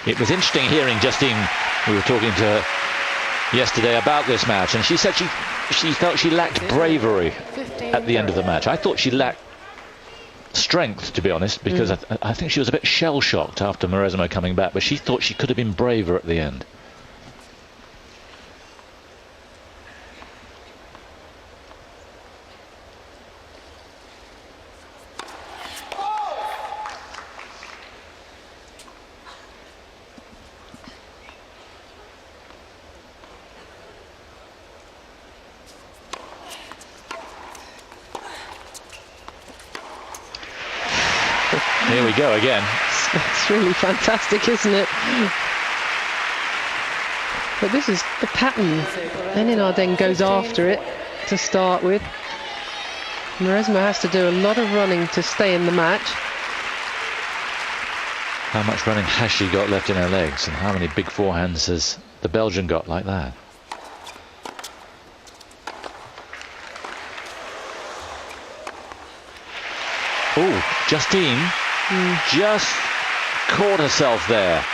It was interesting hearing Justine. We were talking to her yesterday about this match, and she said she felt she lacked bravery at the end of the match. I thought she lacked strength, to be honest, because I think she was a bit shell-shocked after Mauresmo coming back, but she thought she could have been braver at the end. Here we go again. It's really fantastic, isn't it? But this is the pattern. Enin then goes after it to start with. Mauresmo has to do a lot of running to stay in the match. How much running has she got left in her legs, and how many big forehands has the Belgian got like that? Oh, Justine just caught herself there.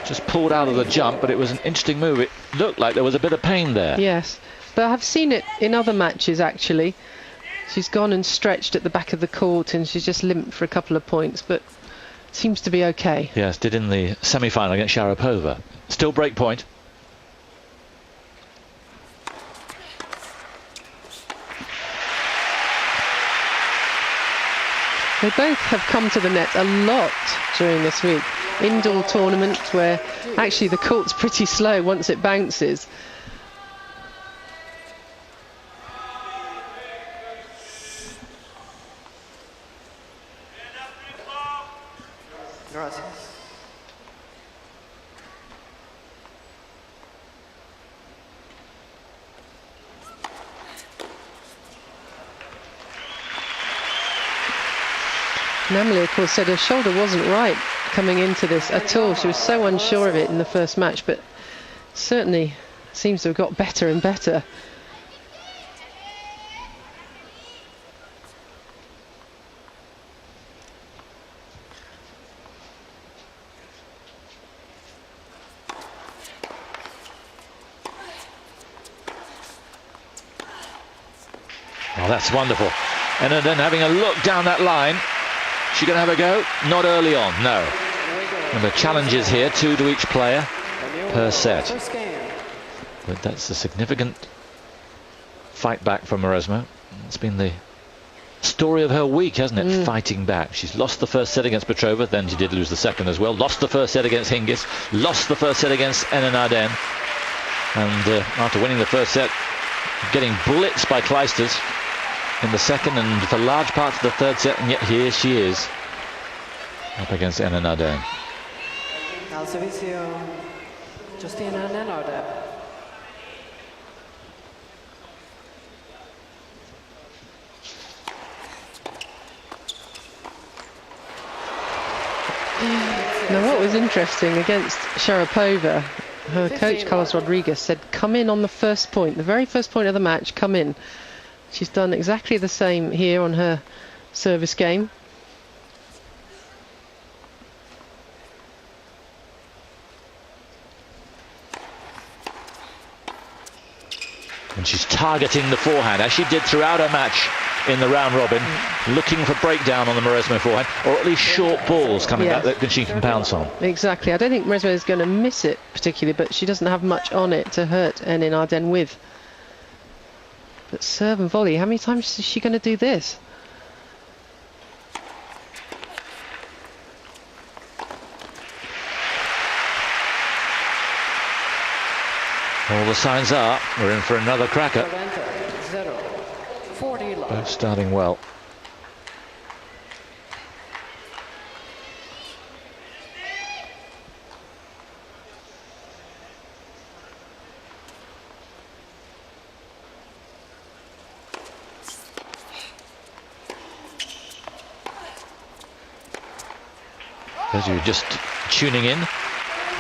Just pulled out of the jump, but it was an interesting move. It looked like there was a bit of pain there. Yes, but I've seen it in other matches actually. She's gone and stretched at the back of the court and she's just limped for a couple of points, but seems to be okay. Yes, did in the semi-final against Sharapova. Still break point. They both have come to the net a lot during this week. Indoor tournaments where actually the court's pretty slow once it bounces. Gracias. Namely, of course, said her shoulder wasn't right coming into this at all. She was so unsure of it in the first match, but certainly seems to have got better and better. Oh, that's wonderful. And then having a look down that line. She going to have a go? Not early on, no. And the challenges here, 2 to each player per set. But that's a significant fight back from Mauresmo. It's been the story of her week, hasn't it? Fighting back. She's lost the first set against Petrova, then she did lose the second as well. Lost the first set against Hingis, lost the first set against Enin Arden. And after winning the first set, getting blitzed by Kleisters in the second and for large parts of the third set, and yet here she is up against Enin Arden. Al servicio, Justine Enin Arden. Now what was interesting against Sharapova, her coach Carlos Rodriguez said come in on the first point, the very first point of the match, come in. She's done exactly the same here on her service game. And she's targeting the forehand, as she did throughout her match in the round robin, looking for breakdown on the Mauresmo forehand, or at least short balls coming back that she can pounce on. Exactly. I don't think Mauresmo is going to miss it particularly, but she doesn't have much on it to hurt Enin Arden with. But serve and volley, how many times is she going to do this? All the signs are we're in for another cracker. Both starting well. As you're just tuning in,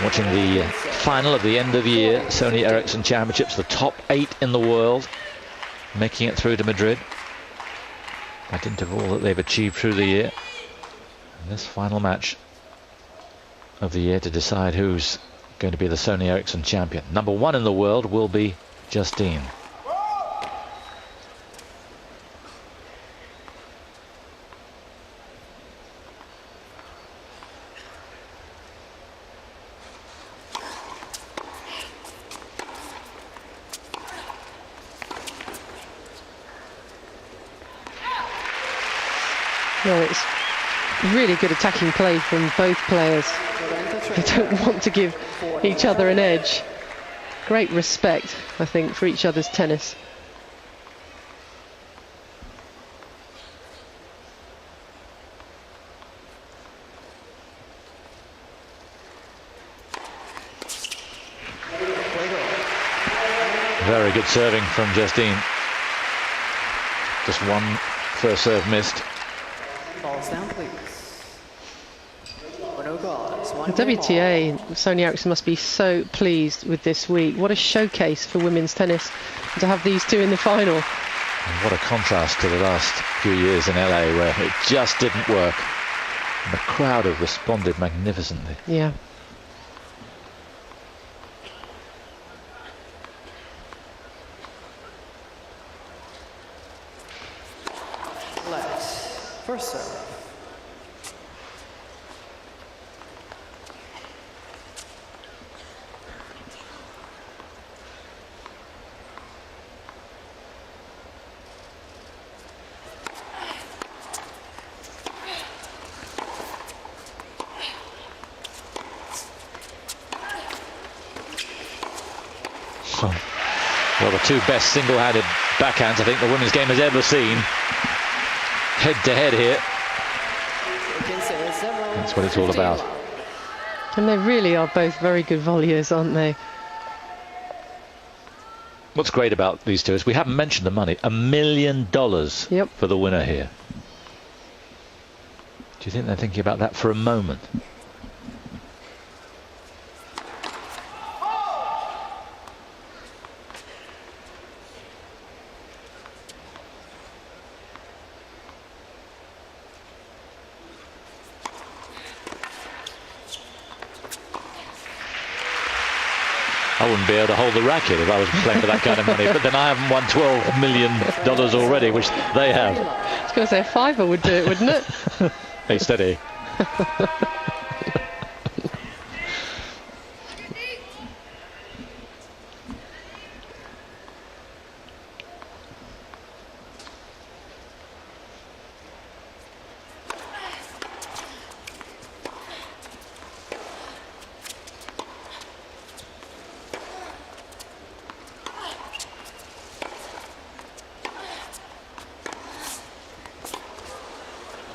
watching the final of the end of the year Sony Ericsson Championships, the top 8 in the world making it through to Madrid by dint of all that they've achieved through the year. This final match of the year to decide who's going to be the Sony Ericsson champion. Number 1 in the world will be Justine. No, it's really good attacking play from both players. They don't want to give each other an edge. Great respect, I think, for each other's tennis. Very good serving from Justine. Just one first serve missed. Balls down, please. No balls. The WTA, Sony Ericsson must be so pleased with this week. What a showcase for women's tennis to have these two in the final. And what a contrast to the last few years in LA where it just didn't work. And the crowd have responded magnificently. Yeah. First serve. Well, the two best single-handed backhands I think the women's game has ever seen. Head-to-head here. That's what it's all about. And they really are both very good volleyers, aren't they? What's great about these two is we haven't mentioned the money. $1 million for the winner here. Do you think they're thinking about that for a moment? I wouldn't be able to hold the racket if I was playing for that kind of money, but then I haven't won $12 million already, which they have. I was going to say a fiver would do it, wouldn't it? Hey, steady.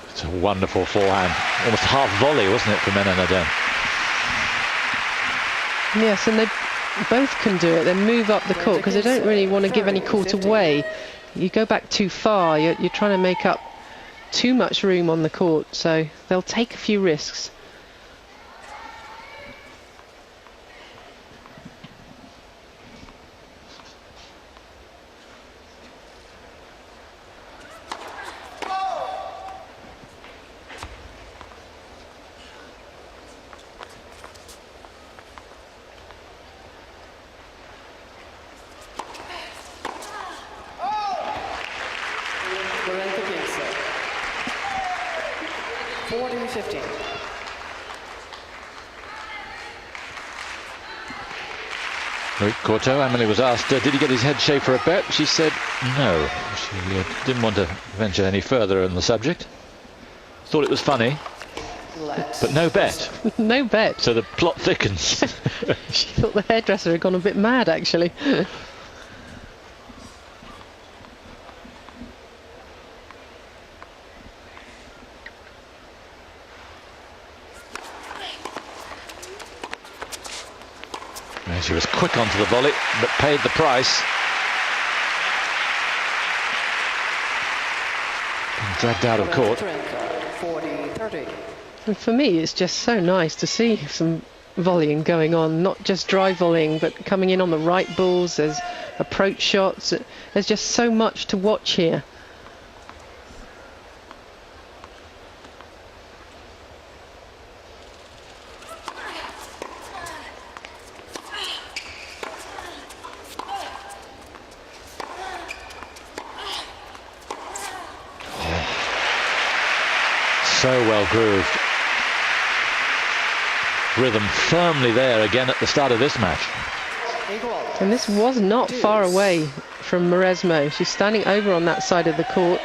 It's a wonderful forehand. Almost half volley, wasn't it, for Nadal? Yes, and they both can do it. They move up the court because they don't really want to give any court away. You go back too far, you're trying to make up too much room on the court, so they'll take a few risks. Courteau, Emily was asked, did he get his head shaved for a bet? She said no. She didn't want to venture any further on the subject. Thought it was funny, but no bet. No bet. So the plot thickens. She thought the hairdresser had gone a bit mad, actually. She was quick onto the volley, but paid the price. And dragged out of court. 40-30. And for me, it's just so nice to see some volleying going on, not just dry volleying, but coming in on the right balls. There's approach shots. There's just so much to watch here. So well grooved. Rhythm firmly there again at the start of this match. And this was not far away from Mauresmo. She's standing over on that side of the court.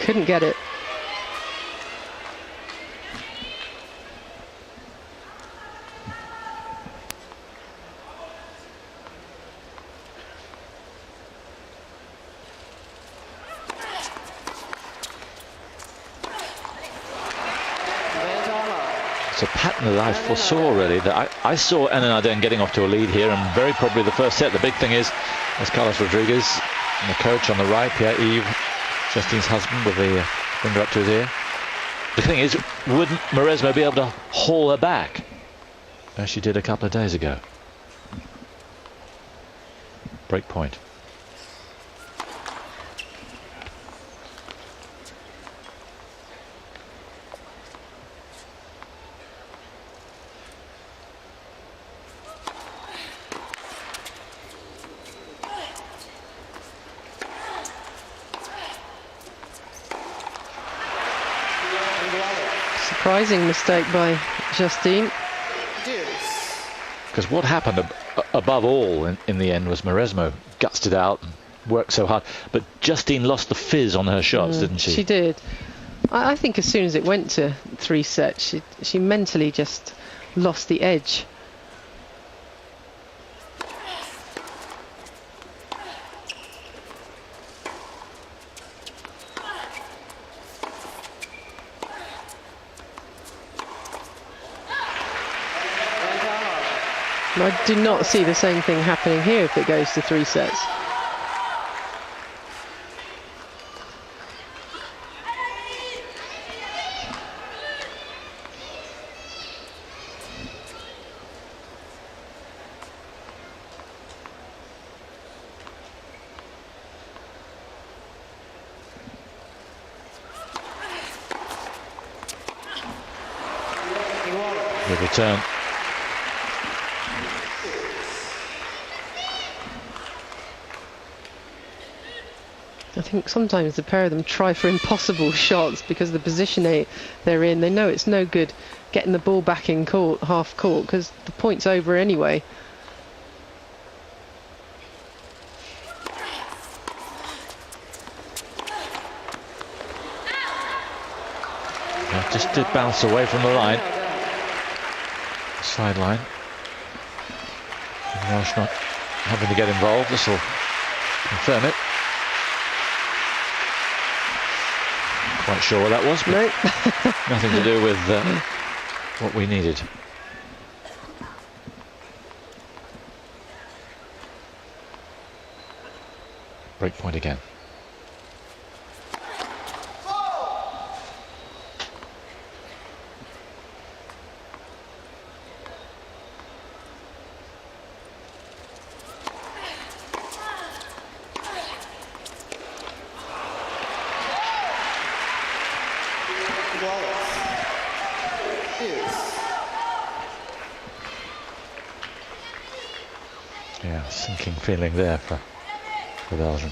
Couldn't get it. It's a pattern that I foresaw, really, that I saw Enen getting off to a lead here, and very probably the first set. The big thing is, as Carlos Rodriguez and the coach on the right, Pierre-Yves, Justine's husband, with the finger up to his ear. The thing is, would Mauresmo be able to haul her back, as she did a couple of days ago? Break point. Surprising mistake by Justine. Because what happened above all in the end was Mauresmo gutsed it out and worked so hard. But Justine lost the fizz on her shots, didn't she? She did. I think as soon as it went to 3 sets, she mentally just lost the edge. I do not see the same thing happening here if it goes to 3 sets. Good return. I think sometimes the pair of them try for impossible shots because of the position they're in. They know it's no good getting the ball back in court, half court, because the point's over anyway. Yeah, just did bounce away from the line. Sideline. Welsh not having to get involved. This will confirm it. Quite sure what that was, but Nope. nothing to do with what we needed. Break point again. Yeah, sinking feeling there for Belgium.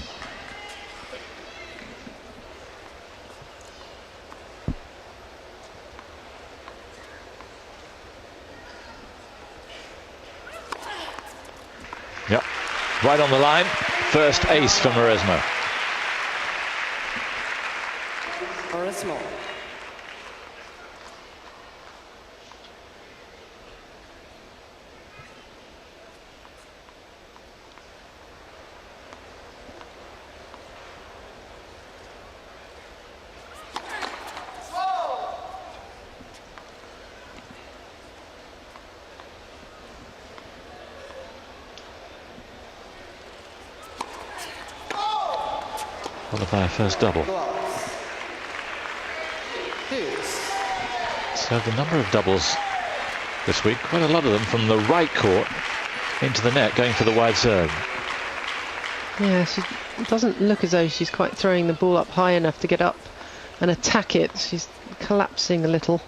Yep, right on the line. First ace for Mauresmo. Mauresmo. Followed by a first double. So the number of doubles this week, quite a lot of them from the right court into the net, going for the wide serve. Yeah, she doesn't look as though she's quite throwing the ball up high enough to get up and attack it. She's collapsing a little.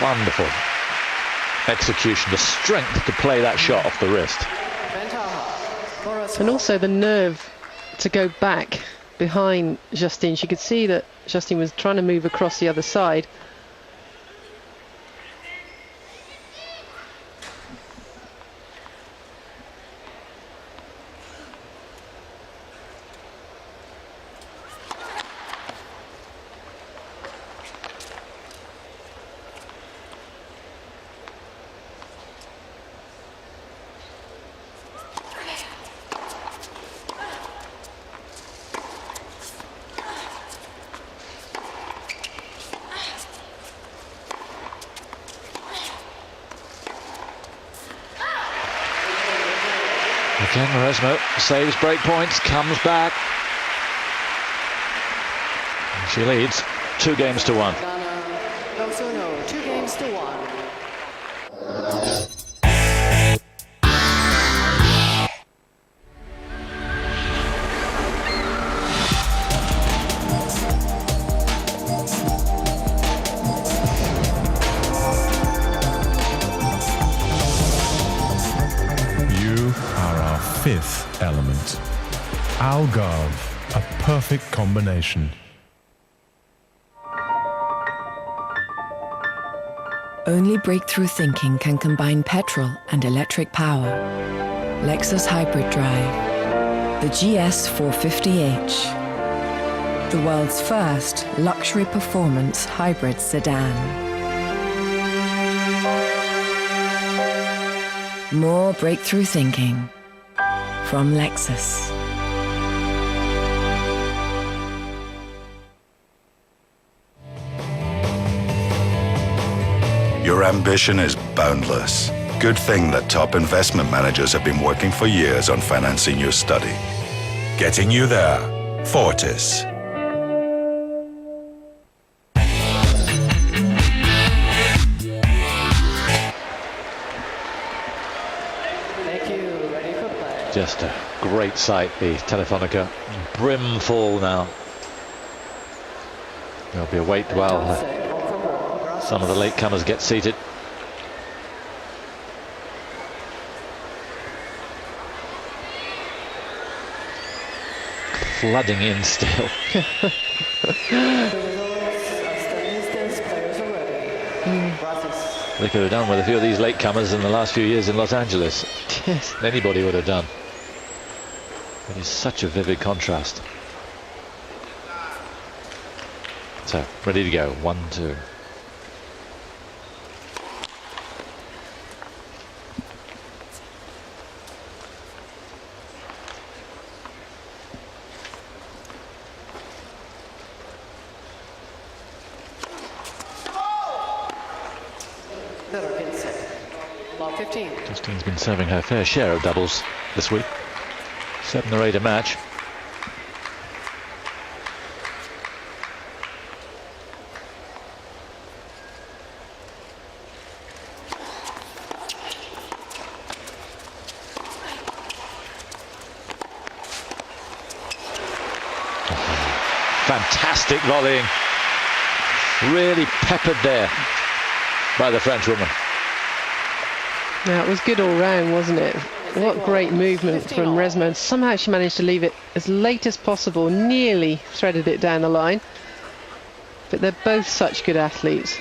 Wonderful. execution, the strength to play that shot off the wrist. And also the nerve to go back behind Justine. She could see that Justine was trying to move across the other side. Again, Mauresmo saves break points, comes back. She leads 2 games to 1. Goes 2 games to 1. Fifth element. Algarve, a perfect combination. Only breakthrough thinking can combine petrol and electric power. Lexus Hybrid Drive. The GS 450h. The world's first luxury performance hybrid sedan. More breakthrough thinking. From Lexus. Your ambition is boundless. Good thing that top investment managers have been working for years on financing your study. Getting you there. Fortis. Just a great sight, the Telefonica brimful now. There'll be a wait while some of the latecomers get seated. Flooding in still. They could have done with a few of these latecomers in the last few years in Los Angeles. Yes. Anybody would have done. It is such a vivid contrast. So, ready to go. 1-2. Justine's been serving her fair share of doubles this week. 7 or 8 a match. Fantastic volleying. Really peppered there by the French woman. Yeah, it was good all round, wasn't it? What great movement from Resmo. And somehow she managed to leave it as late as possible, nearly threaded it down the line. But they're both such good athletes.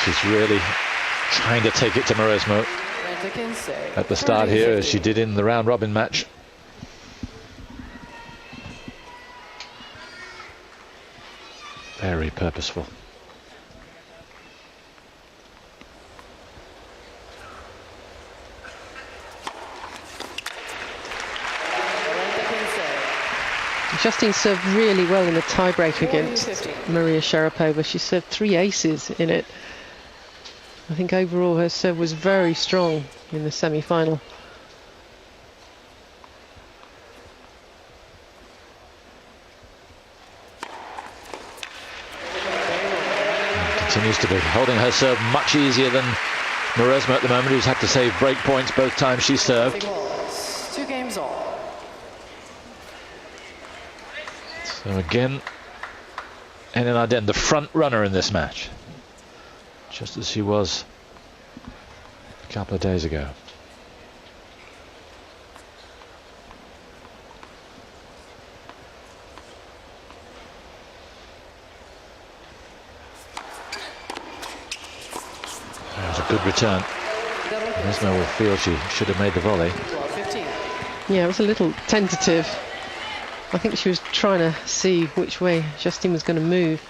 She's really trying to take it to Mauresmo at the start here, as she did in the round robin match. Very purposeful. Justine served really well in the tiebreak against Maria Sharapova. She served 3 aces in it. I think overall her serve was very strong in the semi-final. Continues to be holding her serve much easier than Maresma at the moment, who's had to save break points both times she served. 2 games all. So again, Enin Arden, the front runner in this match, just as she was a couple of days ago. That was a good return. Maresma will feel she should have made the volley. 15. Yeah, it was a little tentative. I think she was trying to see which way Justine was going to move.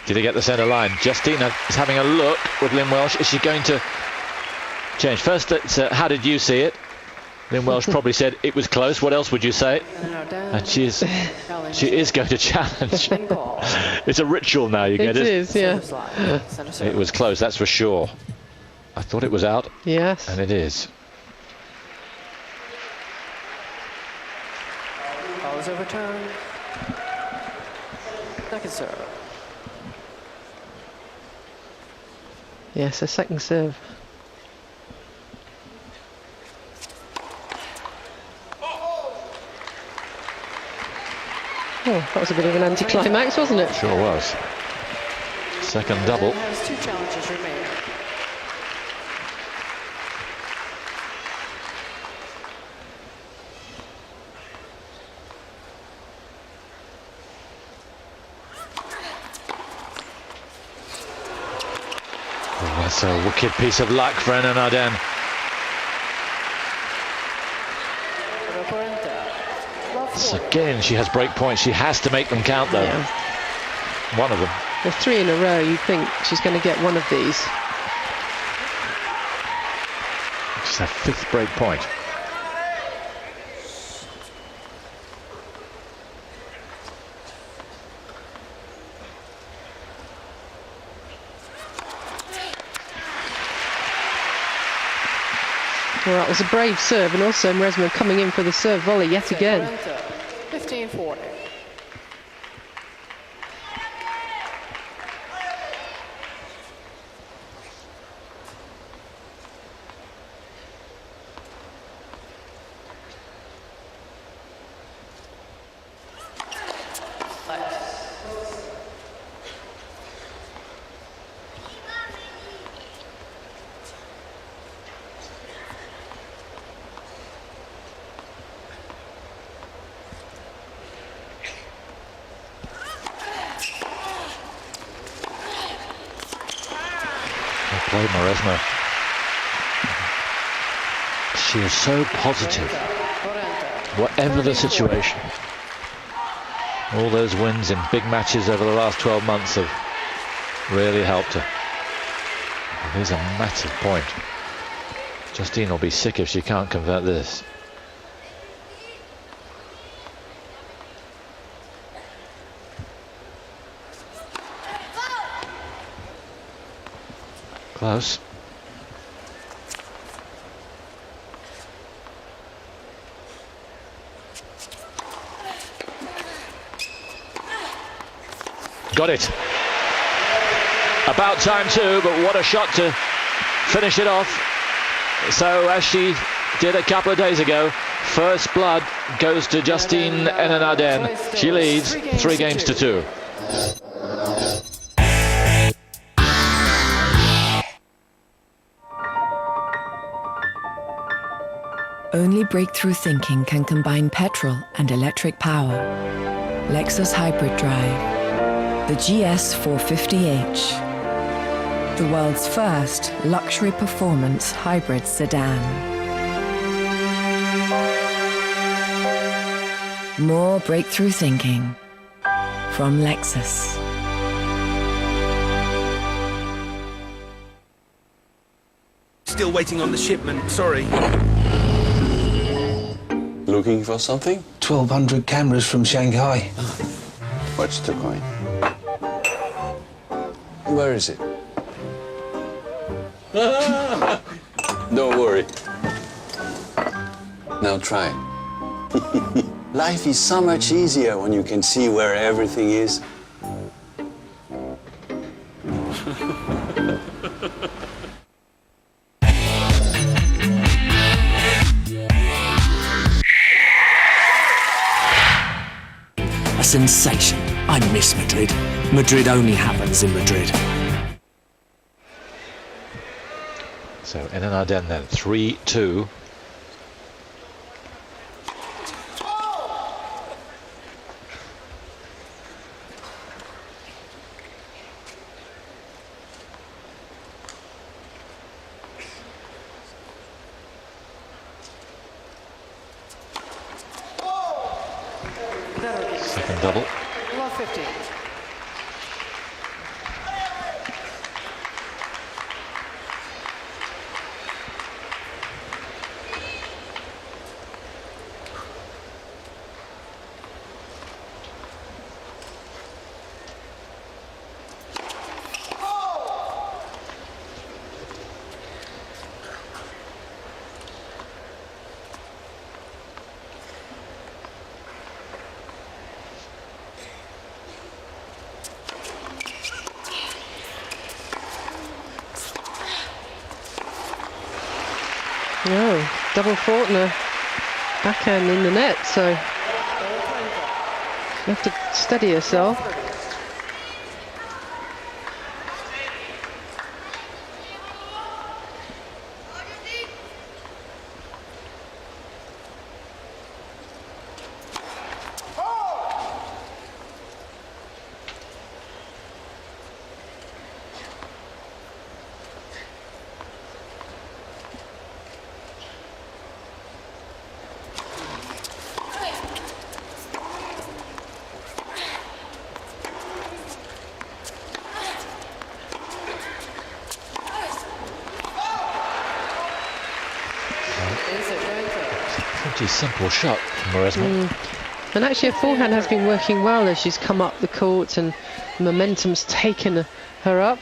Did he get the centre line? Justine is having a look with Lynn Welsh. Is she going to change? First, it's how did you see it? Lynn Welsh probably said it was close. What else would you say? And she is going to challenge. It's a ritual now. You get it? It is, yeah. It was close, that's for sure. I thought it was out. Yes. And it is. Ball is overturned. Second serve. Yes, a second serve. Oh, that was a bit of an anticlimax, wasn't it? Sure was. Second double. Has 2 challenges remaining. Oh, that's a wicked piece of luck for Enin Arden. So again, she has break points. She has to make them count, though. Yeah. One of them. Well, 3 in a row, you'd think she's going to get one of these. It's her 5th break point. Well, that was a brave serve, and also Maresma coming in for the serve volley yet again. 15-40. Play Maresma. She is so positive, whatever the situation. All those wins in big matches over the last 12 months have really helped her. Here's a massive point. Justine will be sick if she can't convert this. Close. Got it. About time too, but what a shot to finish it off. So as she did a couple of days ago, first blood goes to Justine Enin Arden. She leads 3 games to 2. Only breakthrough thinking can combine petrol and electric power. Lexus Hybrid Drive. The GS 450h. The world's first luxury performance hybrid sedan. More breakthrough thinking from Lexus. Still waiting on the shipment, sorry. Looking for something? 1,200 cameras from Shanghai. What's the coin? Where is it? Don't worry. Now try. Life is so much easier when you can see where everything is. A sensation. I miss Madrid. Madrid only happens in Madrid. So in an Ardennes then, 3-2. Second double. Love 15. No, double Faulkner backhand in the net, so you have to steady yourself. Pretty simple shot from Maresma. And actually her forehand has been working well as she's come up the court and momentum's taken her up.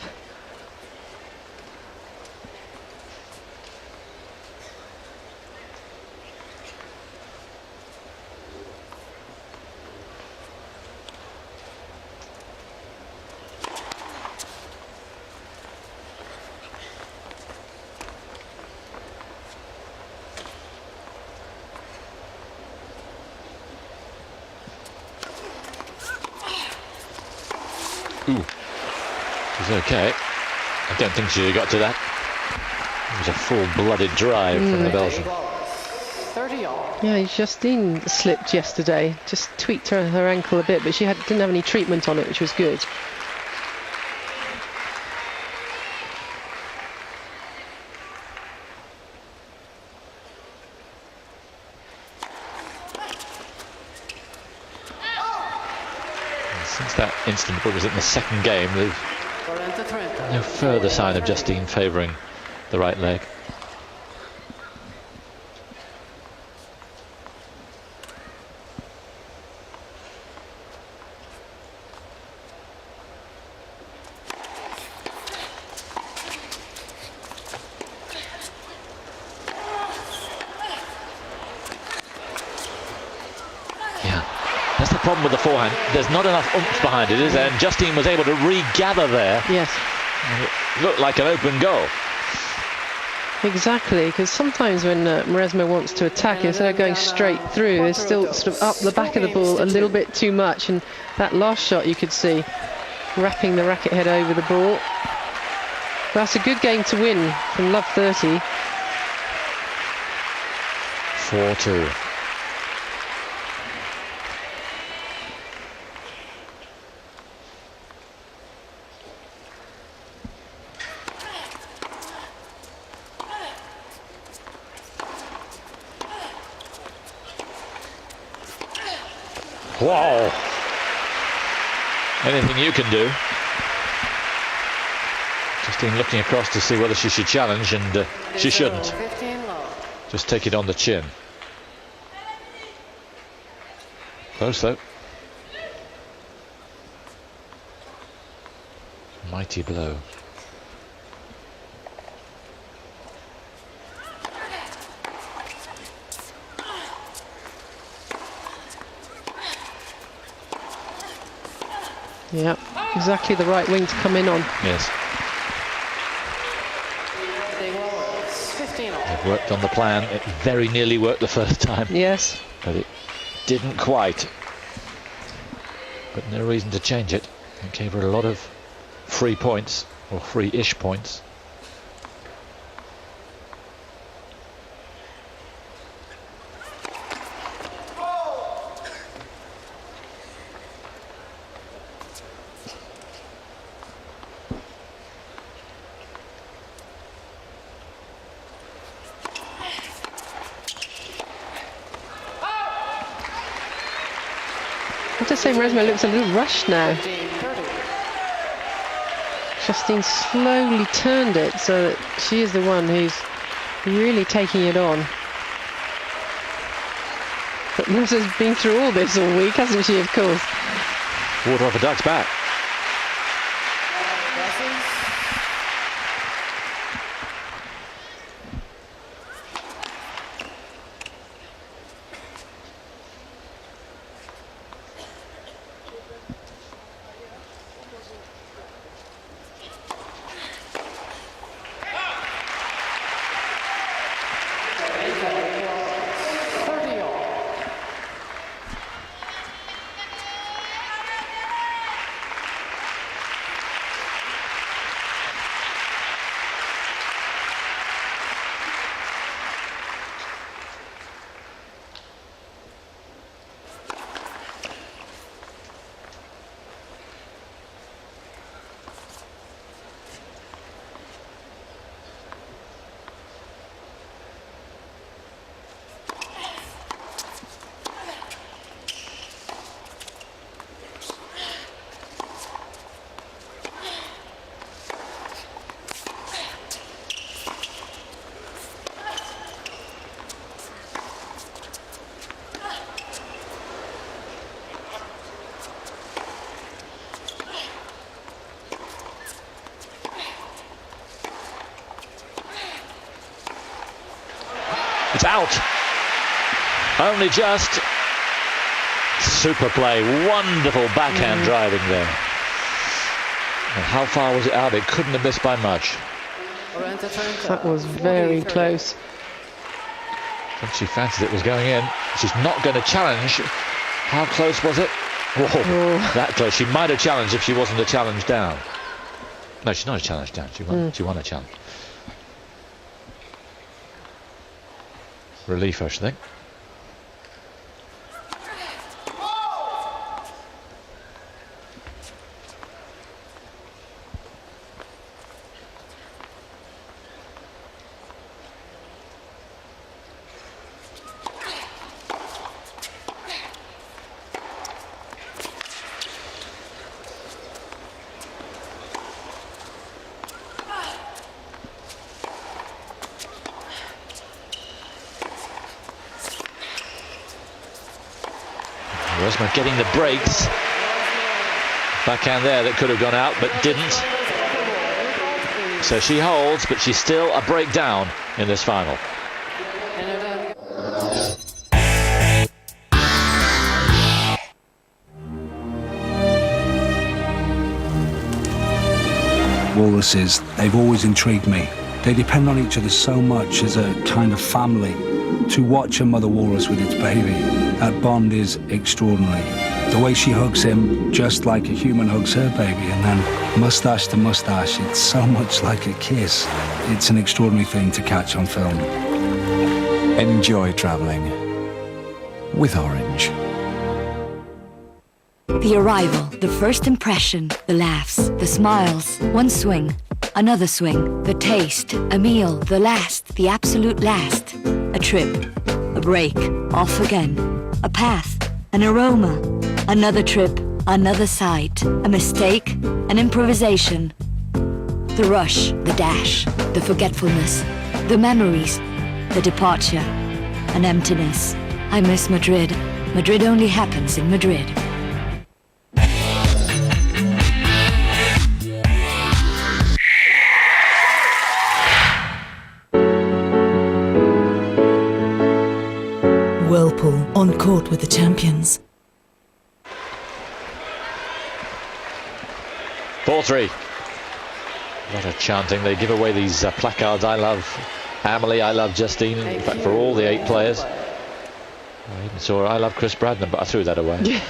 She's okay. I don't think she got to that. It was a full-blooded drive from the Belgian. 30 all. Yeah, Justine slipped yesterday, just tweaked her ankle a bit, but she didn't have any treatment on it, which was good. Since that instant, what was it, in the second game, there's no further sign of Justine favouring the right leg. That's the problem with the forehand. There's not enough oomph behind it, is there? And Justine was able to regather there. Yes. It looked like an open goal. Exactly, because sometimes when Maresma wants to attack, instead of going straight through, they're still sort of up the back of the ball a little bit too much. And that last shot you could see, wrapping the racket head over the ball. That's a good game to win from Love 30. 4-2. Wow. Anything you can do. Justine looking across to see whether she should challenge, and she shouldn't. Just take it on the chin. Close though. Mighty blow. Yeah, exactly the right wing to come in on. Yes. They lower. 15 all. They've worked on the plan. It very nearly worked the first time. Yes. But it didn't quite. But no reason to change it. It gave her a lot of free points, or free-ish points. I have to say, Resmo looks a little rushed now. 30. Justine slowly turned it so that she is the one who's really taking it on. But Rosa's been through all this all week, hasn't she, of course? Water off a duck's back. It's out. Only just. Super play. Wonderful backhand driving there. And how far was it out? It couldn't have missed by much. That was very close. I think she fancied it was going in. She's not going to challenge. How close was it? Whoa, that close. She might have challenged if she wasn't a challenge down. No, she's not a challenge down. She won a challenge. Relief, I should think. Rosma getting the breaks. Backhand there that could have gone out but didn't. So she holds, but she's still a break down in this final. Walruses, they've always intrigued me. They depend on each other so much as a kind of family. To watch a mother walrus with its baby, that bond is extraordinary. The way she hugs him, just like a human hugs her baby, and then mustache to mustache, it's so much like a kiss. It's an extraordinary thing to catch on film. Enjoy travelling with Orange. The arrival, the first impression, the laughs, the smiles, one swing, another swing, the taste, a meal, the last, the absolute last, a trip, a break, off again, a path, an aroma, another trip, another sight, a mistake, an improvisation, the rush, the dash, the forgetfulness, the memories, the departure, an emptiness. I miss Madrid. Madrid only happens in Madrid. on court with the champions. 4-3. A lot of chanting. They give away these placards. I love Amelie, I love Justine. In fact, for all the 8 players. I even saw I love Chris Bradman, but I threw that away. Yeah.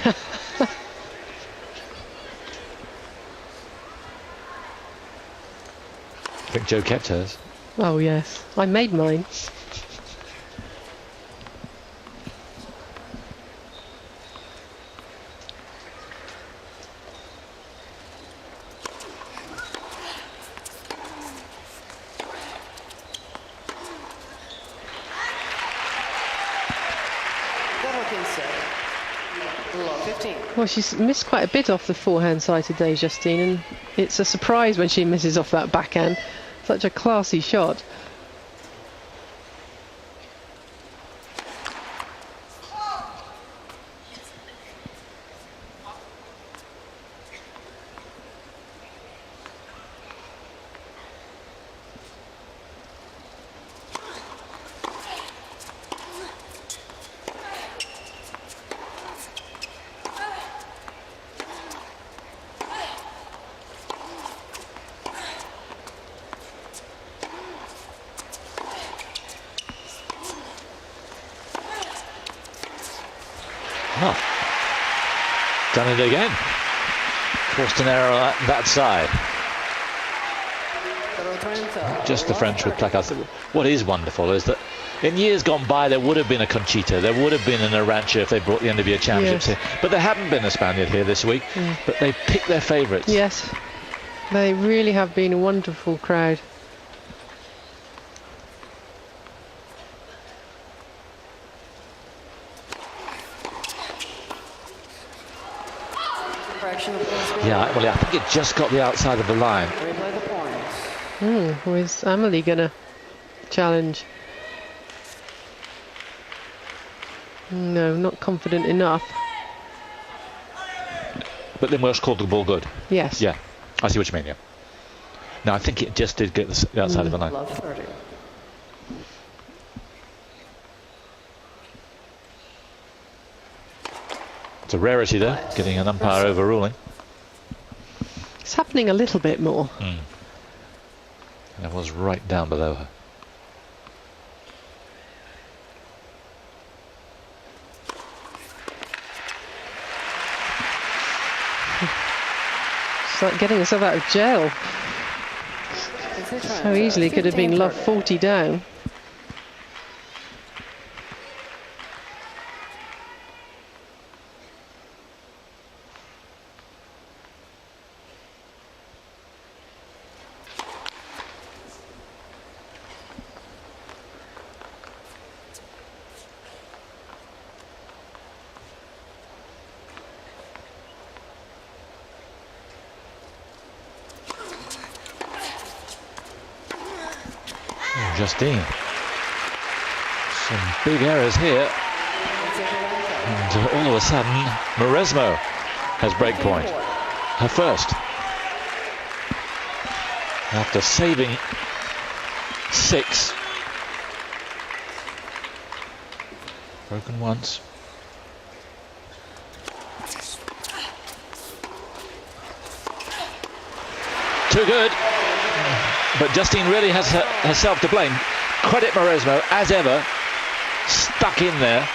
I think Joe kept hers. Oh yes, I made mine. Well, she's missed quite a bit off the forehand side today, Justine, and it's a surprise when she misses off that backhand. Such a classy shot. Oh, done it again. Forced an error on that side. Just the French with placards. What is wonderful is that in years gone by there would have been a Conchita, there would have been an Arantxa if they brought the Olivier Championships here. But there hadn't been a Spaniard here this week. But they picked their favourites. Yes, they really have been a wonderful crowd. Yeah, well, I think it just got the outside of the line. Is Amelie gonna challenge? No, not confident enough. But then Welsh called the ball good. Yes. Yeah, I see what you mean, yeah. No, I think it just did get the outside of the line. It's a rarity there, getting an umpire overruling. It's happening a little bit more. And it was right down below her. It's like getting herself out of jail. So easily could have been love 40 down. Justine. Some big errors here. And all of a sudden, Mauresmo has break point. Her first. After saving 6. Broken once. Too good. But Justine really has herself to blame. Credit Mauresmo, as ever, stuck in there.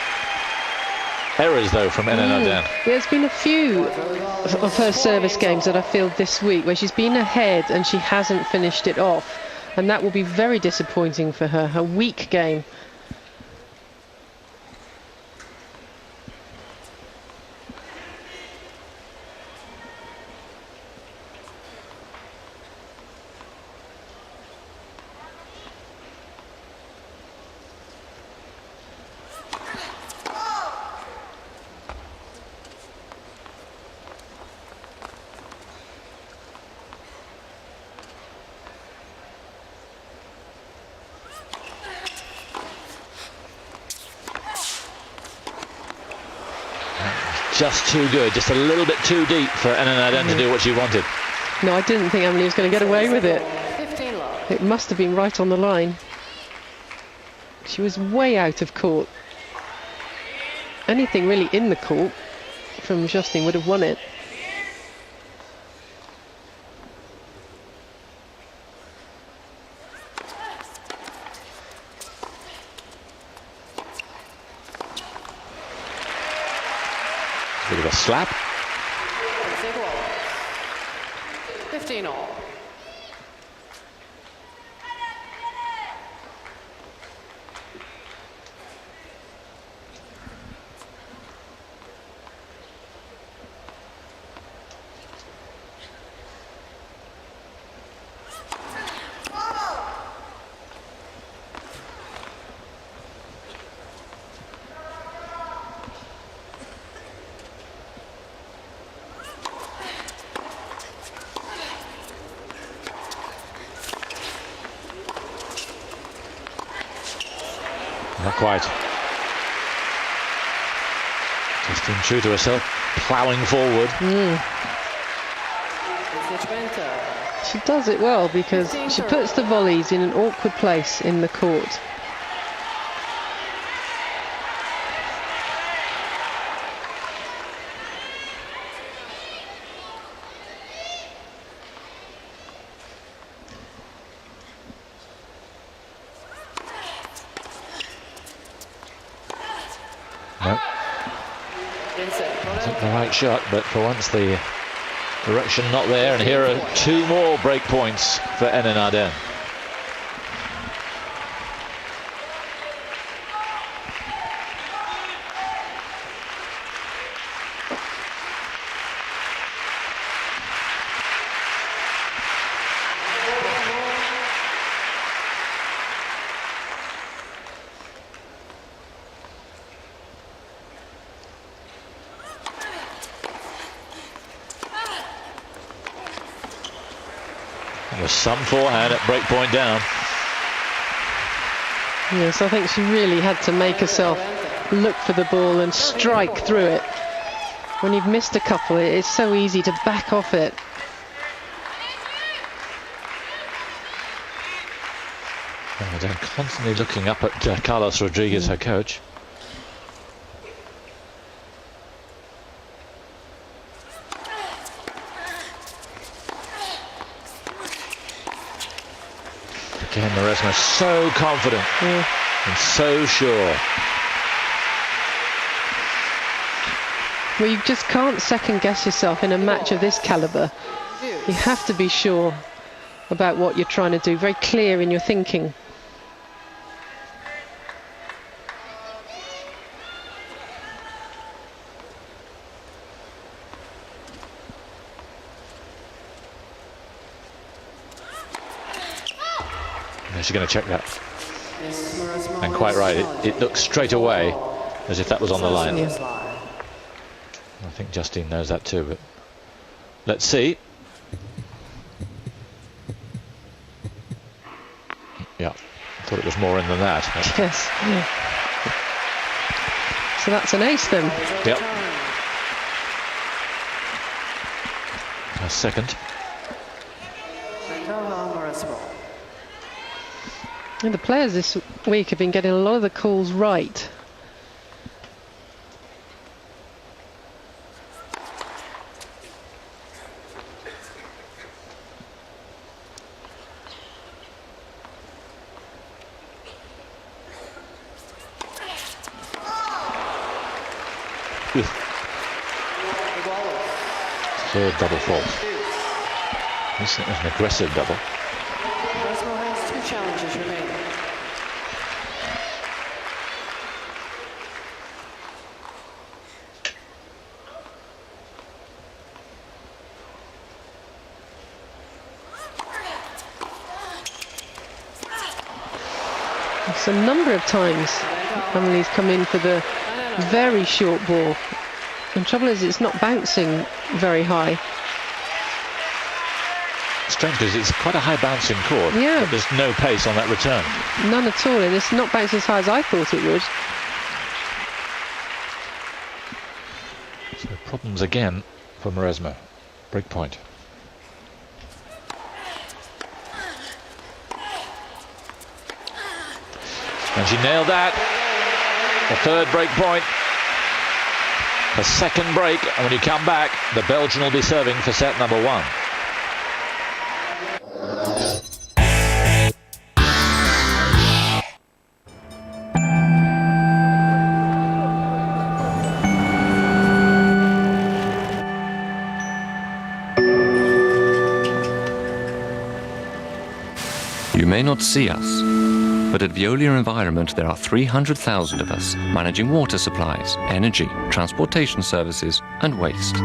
Errors, though, from Enenadin. There's been a few of her service games that I feel this week where she's been ahead and she hasn't finished it off. And that will be very disappointing for her. Her weak game. Just too good, just a little bit too deep for Enenadin to do what she wanted. No, I didn't think Amelie was going to get away with it. It must have been right on the line. She was way out of court. anything really in the court from Justine would have won it. Bit of a slap. 15 all. Not quite. Justine true to herself, ploughing forward. She does it well because she puts the volleys in an awkward place in the court. No. Wasn't the right shot, but for once the direction not there, and here are 2 more break points for Henin Arden. There's some forehand at breakpoint down. Yes, I think she really had to make herself look for the ball and strike through it. When you've missed a couple, it's so easy to back off it. And they're constantly looking up at Carlos Rodriguez, her coach. Again, Maresma so confident and so sure. Well, you just can't second guess yourself in a match of this caliber. You have to be sure about what you're trying to do, very clear in your thinking. She's going to check that. And quite right, it looks straight away as if that was on the line. I think Justine knows that too, but let's see. Yeah, thought it was more in than that. Yes. So that's an ace then. Yep. A second. And the players this week have been getting a lot of the calls right. Third double fault. This is an aggressive double. Maresma has 2 challenges remaining. It's a number of times Emily's come in for the very short ball. The trouble is it's not bouncing very high. Strange because it's quite a high bouncing court. Yeah. But there's no pace on that return. None at all, and it's not bouncing as high as I thought it would. So problems again for Maresma. Break point. And she nailed that. The third break point. A second break, and when you come back, the Belgian will be serving for set number 1. You may not see us, but at Veolia Environment there are 300,000 of us managing water supplies, energy, transportation services and waste.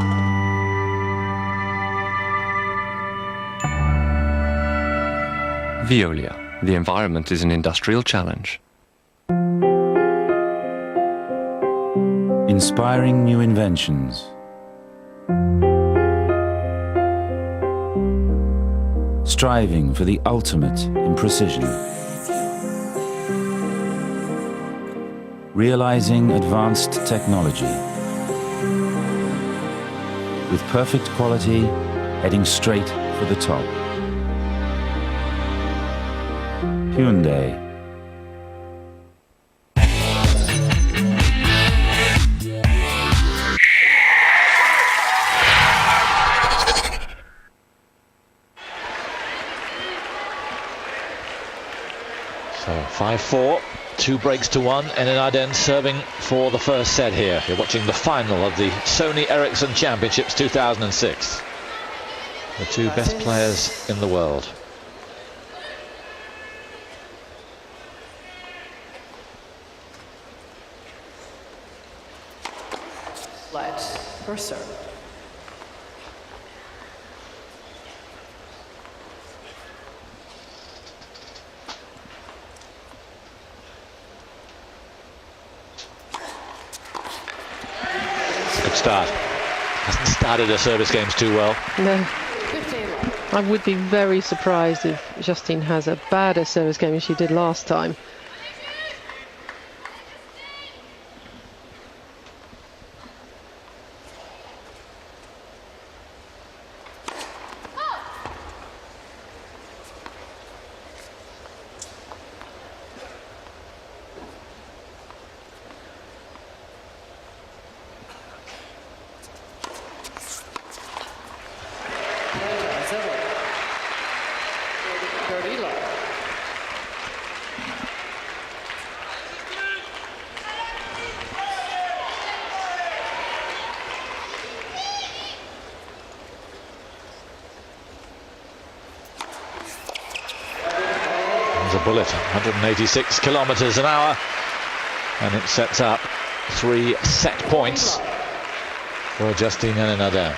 Veolia, the environment is an industrial challenge. Inspiring new inventions. Striving for the ultimate in precision. Realizing advanced technology. With perfect quality, heading straight for the top. Hyundai. So 5-4, 2 breaks to 1, and Arden serving for the first set here. You're watching the final of the Sony Ericsson Championships 2006. The 2 best players in the world. Let for serve. Good start. Hasn't started her service games too well. No. I would be very surprised if Justine has a badder service game as she did last time. A bullet, 186 kilometers an hour, and it sets up 3 set points for Justine Henin-Ardern.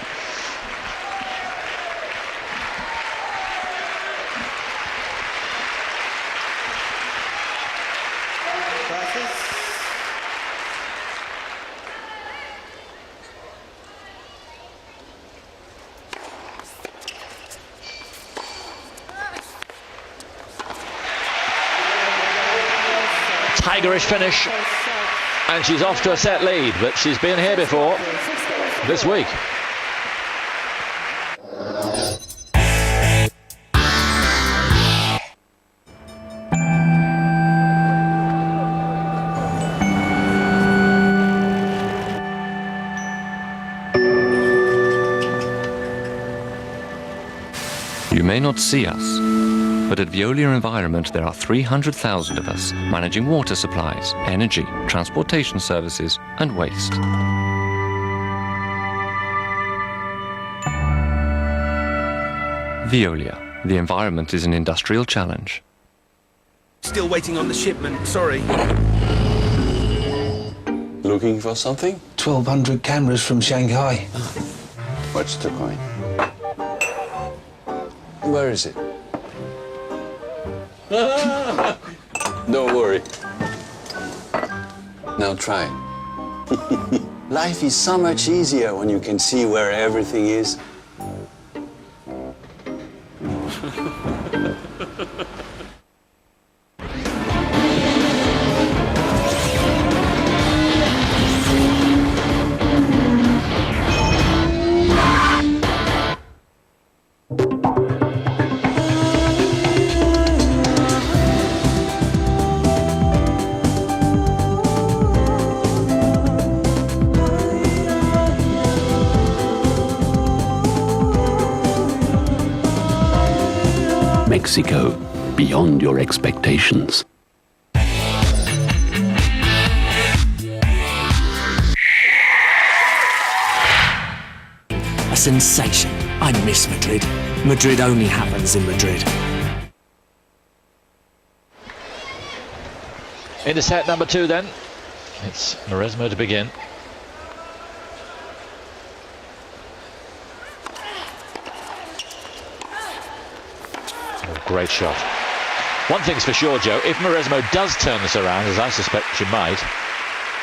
Tigerish finish, and she's off to a set lead, but she's been here before this week. You may not see us, but at Veolia Environment there are 300,000 of us managing water supplies, energy, transportation services and waste. Veolia, the environment is an industrial challenge. Still waiting on the shipment, sorry. Looking for something? 1,200 cameras from Shanghai. What's the coin? Where is it? Don't worry. Now try. Life is so much easier when you can see where everything is. Mexico, beyond your expectations. A sensation. I miss Madrid. Madrid only happens in Madrid. Into set number 2 then. It's Mauresmo to begin. Oh, great shot. One thing's for sure, Joe, if Mauresmo does turn this around, as I suspect she might,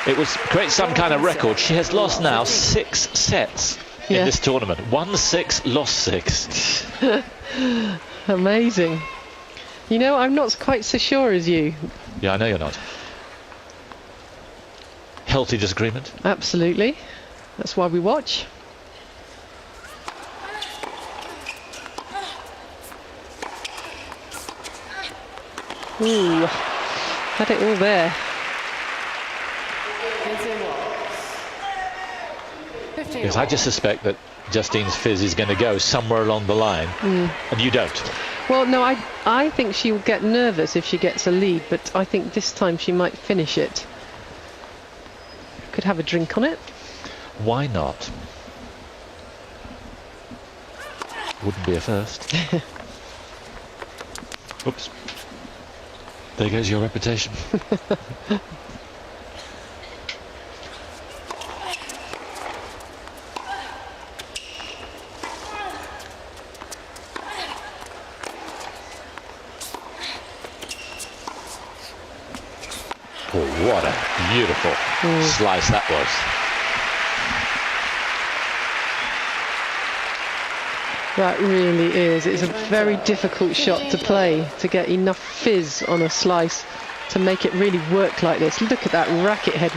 it would create some kind of record. She has lost now 6 sets in this tournament. Won 6, lost 6. Amazing. You know, I'm not quite so sure as you. Yeah, I know you're not. Healthy disagreement. Absolutely. That's why we watch. Ooh, had it all there. Yes, I just suspect that Justine's fizz is going to go somewhere along the line, and you don't. Well, no, I think she will get nervous if she gets a lead, but I think this time she might finish it. Could have a drink on it. Why not? Wouldn't be a first. Oops. There goes your reputation. Oh, what a beautiful slice that was. That really is. It's a very difficult shot to play, to get enough fizz on a slice to make it really work like this. Look at that racket head.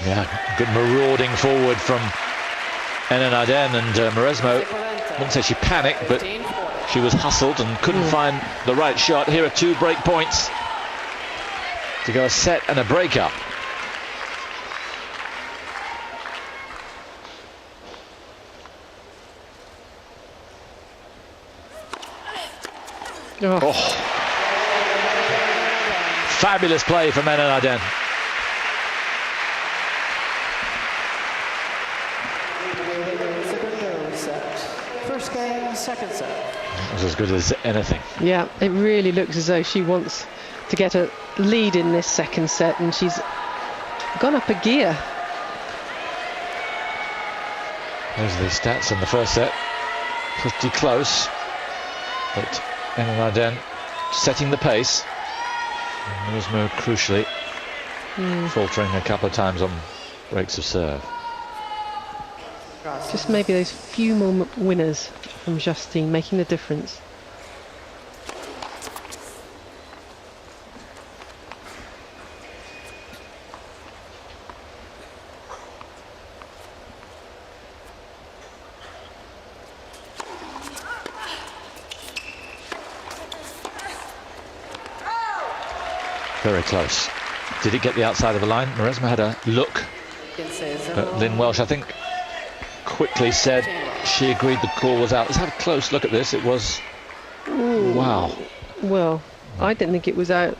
Yeah, good marauding forward from Enan Arden, and Mauresmo, I wouldn't say she panicked, but she was hustled and couldn't find the right shot. Here are 2 break points to go a set and a break-up. Oh. Fabulous play from Enan Arden. First game, second set. That was as good as anything. Yeah, it really looks as though she wants to get a lead in this second set, and she's gone up a gear. Those are the stats in the first set. Pretty close, but Enan Arden setting the pace. And Mauresmo crucially faltering a couple of times on breaks of serve. Just maybe those few more winners from Justine making the difference. Very close. Did it get the outside of the line? Mauresmo had a look, but Lynn Welsh, I think, quickly said she agreed the call was out. Let's have a close look at this. It was... Ooh. Wow. Well, I didn't think it was out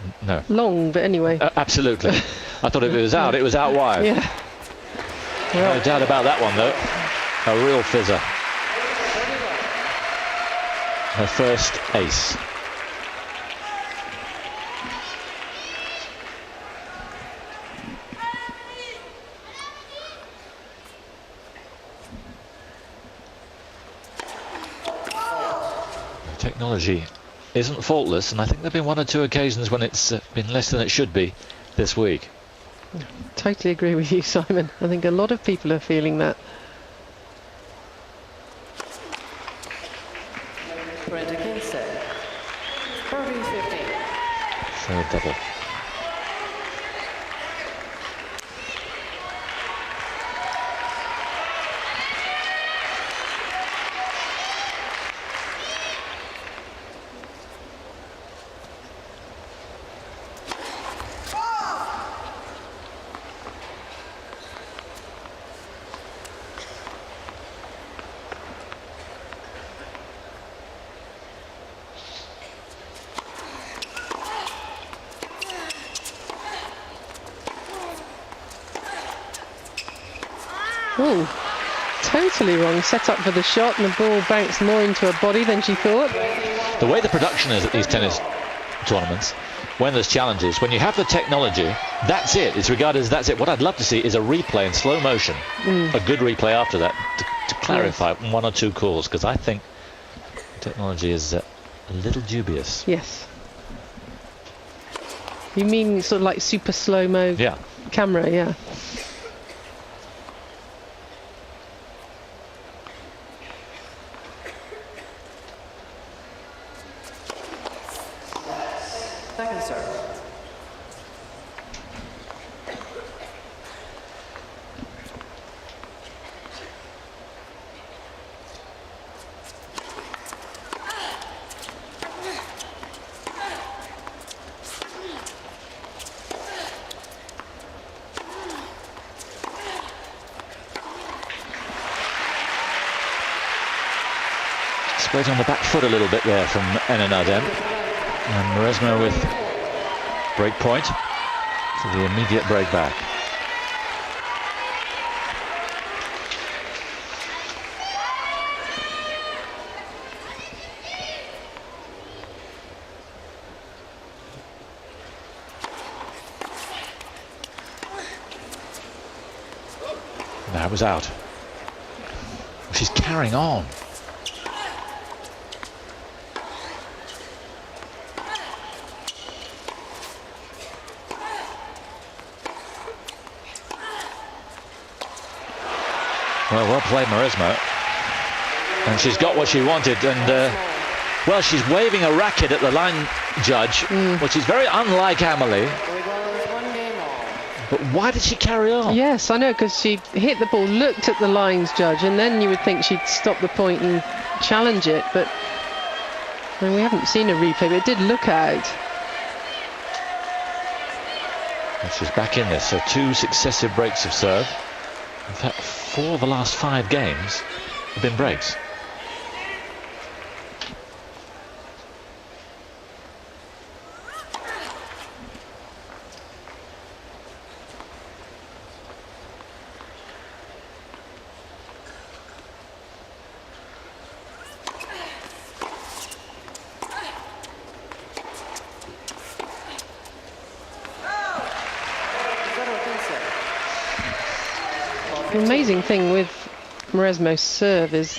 long, but anyway. Absolutely. I thought if it was out, it was out wide. Yeah. No doubt about that one, though. A real fizzer. Her first ace. Technology isn't faultless, and I think there have been 1 or 2 occasions when it's been less than it should be this week. Totally agree with you, Simon. I think a lot of people are feeling that. Brenda Kinsey, 30-15. Third double. Oh, totally wrong. Set up for the shot and the ball bounced more into her body than she thought. The way the production is at these tennis tournaments, when there's challenges, when you have the technology, that's it. It's regarded as that's it. What I'd love to see is a replay in slow motion, a good replay after that, to clarify one or two calls, because I think technology is a little dubious. Yes. You mean sort of like super slow-mo camera, yeah. Second serve. Straight on the back foot a little bit there from Enan Ardem. And Mauresmo with break point for the immediate break back. That was out. She's carrying on. Well played, Mauresmo. And she's got what she wanted. And, well, she's waving a racket at the line judge, which is very unlike Amelie. But why did she carry on? Yes, I know, because she hit the ball, looked at the lines judge, and then you would think she'd stop the point and challenge it. But I mean, we haven't seen a replay, but it did look out. And she's back in this, so 2 successive breaks of serve. In fact, 4 of the last 5 games have been breaks. The amazing thing with Mauresmo's serve is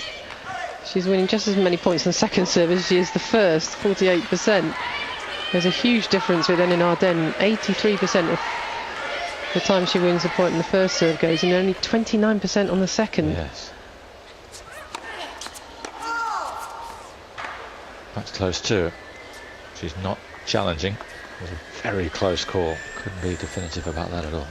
she's winning just as many points on the second serve as she is the first, 48%. There's a huge difference with Enan Ardem. 83% of the time she wins a point in the first serve goes, and only 29% on the second. Yes. That's close too. She's not challenging. It was a very close call. Couldn't be definitive about that at all.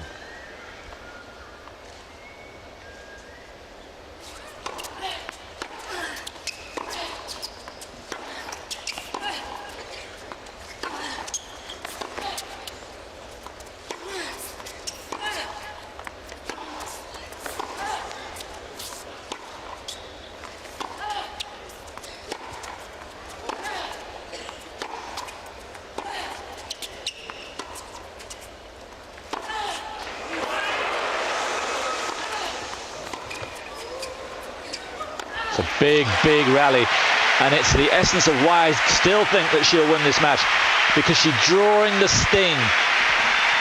It's a big, big rally, and it's the essence of why I still think that she'll win this match, because she's drawing the sting,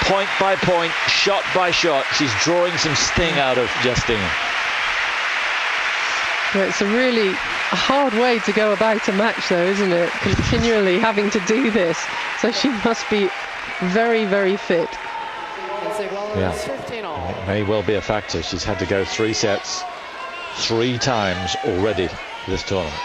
point by point, shot by shot. She's drawing some sting out of Justine. Well, it's a really hard way to go about a match, though, isn't it? Continually having to do this. So she must be very, very fit. Yeah, it may well be a factor. She's had to go 3 sets 3 times already this tournament.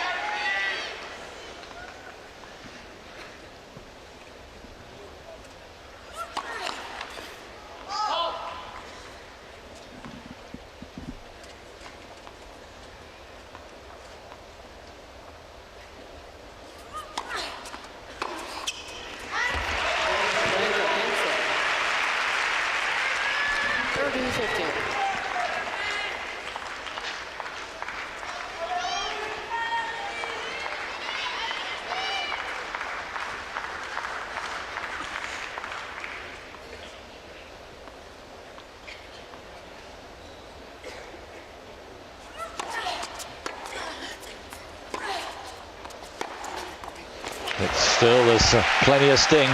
But still, there's plenty of sting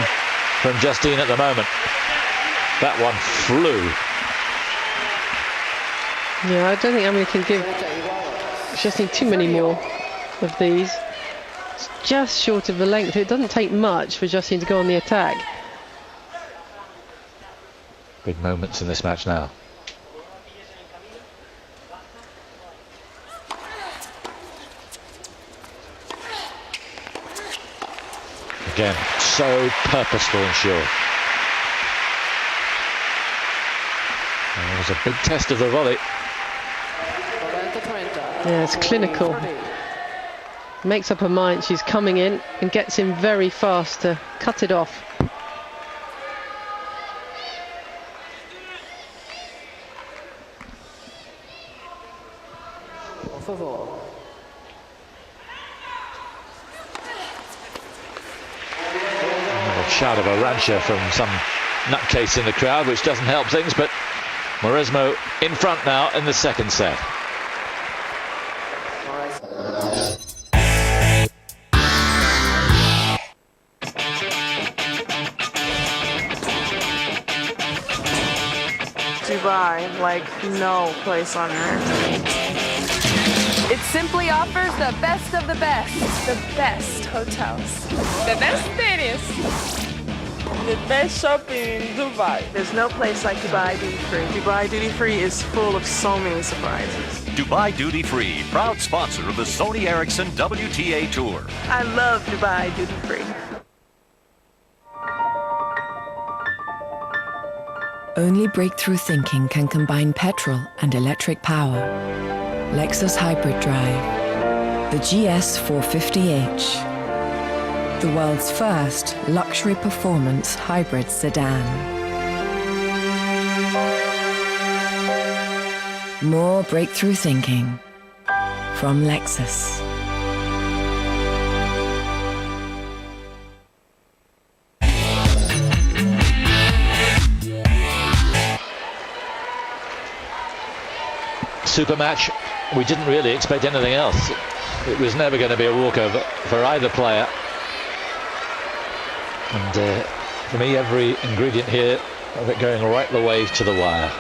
from Justine at the moment. That one flew. Yeah, I don't think Emily can give Justine too many more of these. It's just short of a length. It doesn't take much for Justine to go on the attack. Big moments in this match now. Again, so purposeful and sure. And it was a big test of the volley. Yeah, it's clinical. Makes up her mind, she's coming in and gets in very fast to cut it off. A shout of a rancher from some nutcase in the crowd, which doesn't help things, but Mauresmo in front now in the second set. Dubai like no place on earth. It simply offers the best of the best hotels, the best cities, the best shopping in Dubai. There's no place like Dubai Duty Free. Dubai Duty Free is full of so many surprises. Dubai Duty Free, proud sponsor of the Sony Ericsson WTA Tour. I love Dubai Duty Free. Only breakthrough thinking can combine petrol and electric power. Lexus Hybrid Drive, the GS 450h, the world's first luxury performance hybrid sedan. More breakthrough thinking from Lexus. Super match. We didn't really expect anything else. It was never going to be a walkover for either player. And for me, every ingredient here of it going right the way to the wire.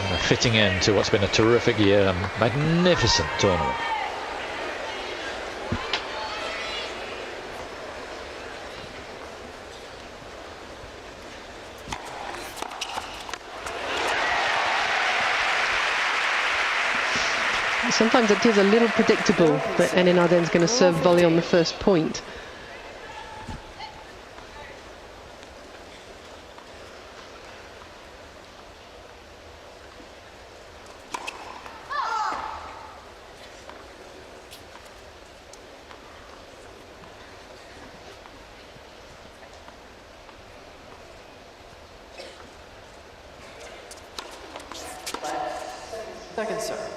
And a fitting end to what's been a terrific year, a magnificent tournament. Sometimes it is a little predictable that Enin Arden's going to serve volley on the first point. Second serve.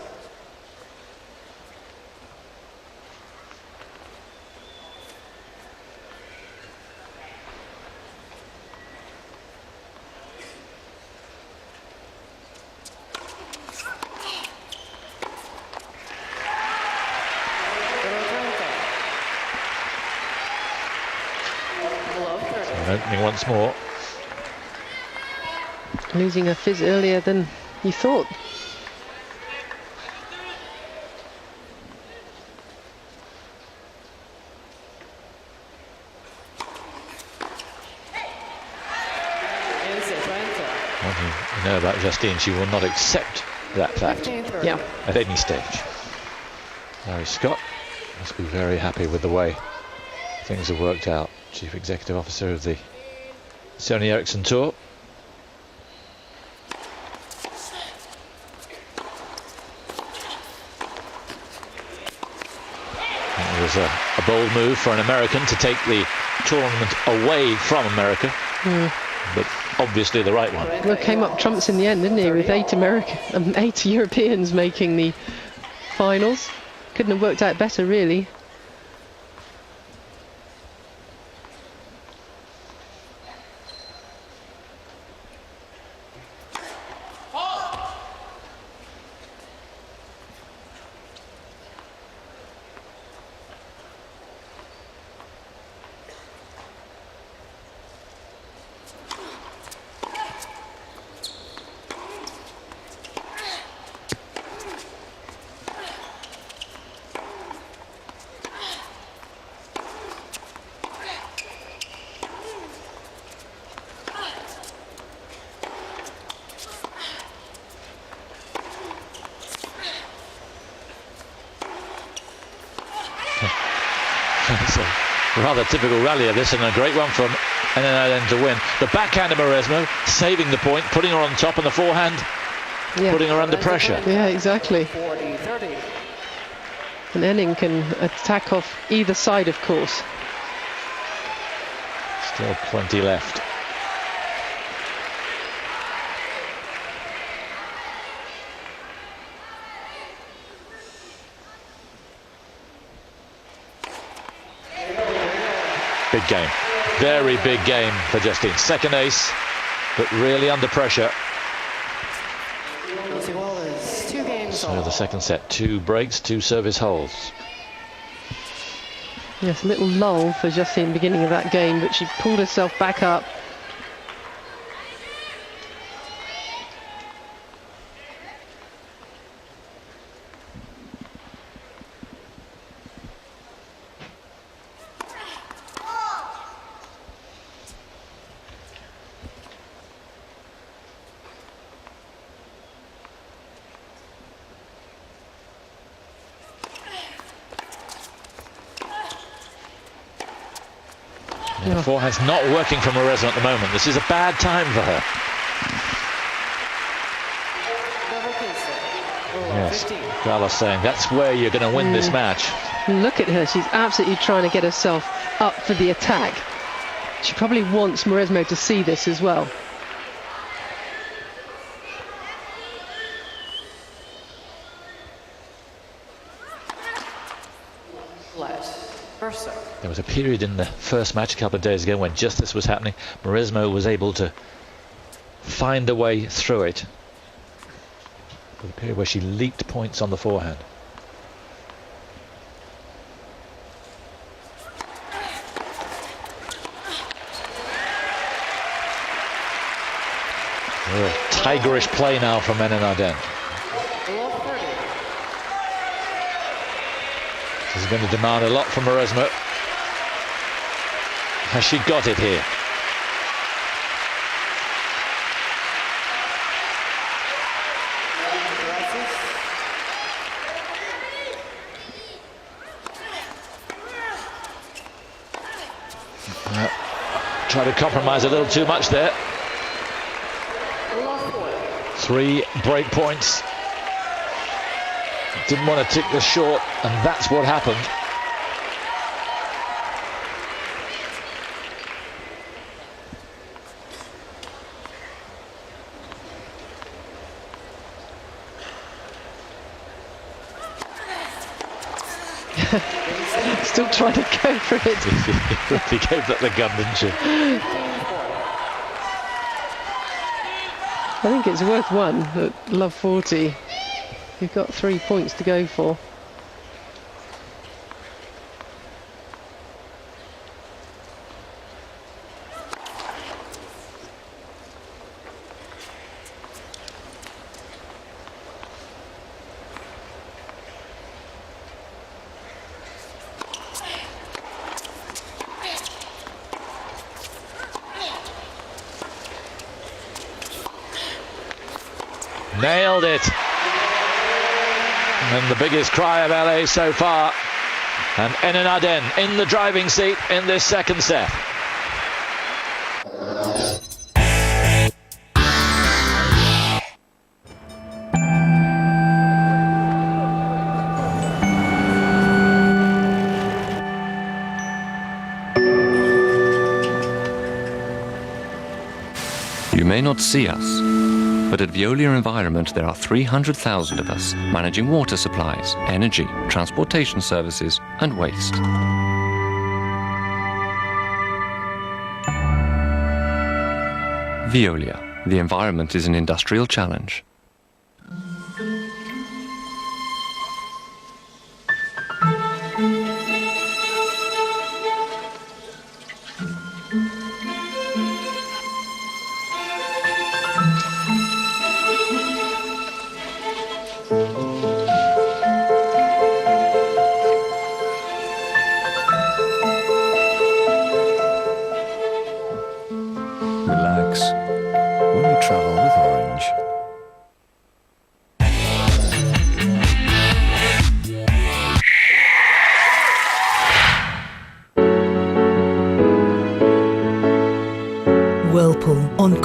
Opening once more. Losing her fizz earlier than you thought. You know about Justine, she will not accept that fact at any stage. Larry Scott must be very happy with the way things have worked out. Chief Executive Officer of the Sony Ericsson Tour. It was a bold move for an American to take the tournament away from America, but obviously the right one. Well, came up trumps in the end, didn't he, with 8 Europeans making the finals. Couldn't have worked out better, really. It's a rather typical rally of this, and a great one from Enena to win. The backhand of Mauresmo saving the point, putting her on top, and the forehand putting her under pressure. Yeah, exactly. 40-30. And Enning can attack off either side, of course. Still plenty left. Big game. Very big game for Justine. Second ace, but really under pressure. So the second set, 2 breaks, 2 service holds. Yes, a little lull for Justine beginning of that game, but she pulled herself back up. The forehand's not working for Mauresmo at the moment. This is a bad time for her. Yes, Carlos saying that's where you're going to win this match. Look at her, she's absolutely trying to get herself up for the attack. She probably wants Mauresmo to see this as well. There was a period in the first match a couple of days ago when just this was happening. Mauresmo was able to find a way through it. A period where she leaked points on the forehand. Real tigerish play now from Enena. This is going to demand a lot from Mauresmo. Has she got it here? Try to compromise a little too much there. 3 break points. Didn't want to tick this short, and that's what happened. Still trying to go for it. He gave that the gun, didn't she? I think it's worth one at love 40. You've got 3 points to go for. Nailed it. And the biggest cry of LA so far. And Enena in the driving seat in this second set. You may not see us, but at Veolia Environment there are 300,000 of us managing water supplies, energy, transportation services and waste. Veolia, the environment is an industrial challenge. Relax. When you travel with Orange,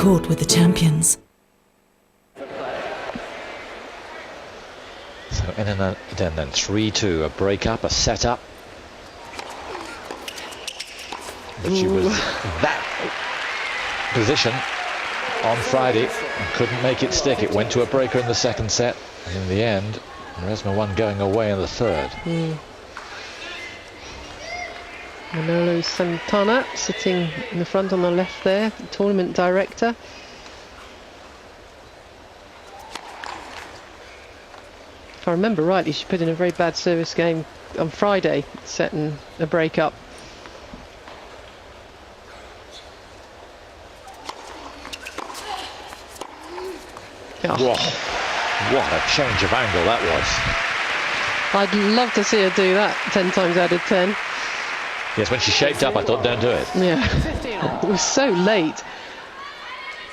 court with the champions. So in and then 3-2, a break up, a set up. But she was that position on Friday and couldn't make it stick. It went to a breaker in the second set, and in the end Maresma won going away in the third. Manolo Santana sitting in the front on the left there, the tournament director. If I remember rightly, she put in a very bad service game on Friday, setting a break up. Oh. Whoa, what a change of angle that was. I'd love to see her do that 10 times out of 10. Yes, when she shaped up, I thought, don't do it. Yeah, it was so late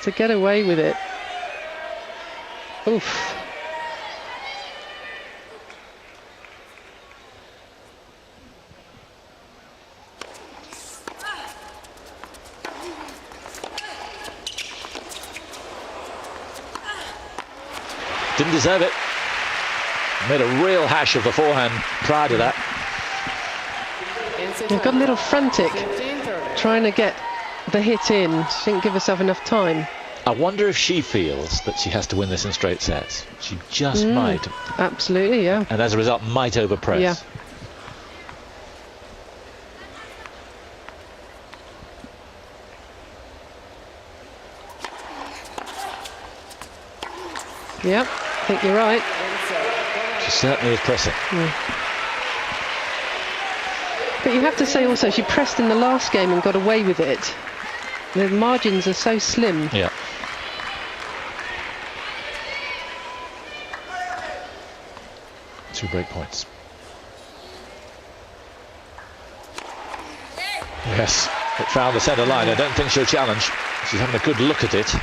to get away with it. Oof. Didn't deserve it. Made a real hash of the forehand prior to that. She got a little frantic trying to get the hit in. She didn't give herself enough time. I wonder if she feels that she has to win this in straight sets. She just might. Absolutely, yeah. And as a result, might overpress. Yeah. Yep, I think you're right. She certainly is pressing. But you have to say also, she pressed in the last game and got away with it. The margins are so slim. Yeah. Two break points. Yes, it found the centre line. I don't think she'll challenge. She's having a good look at it.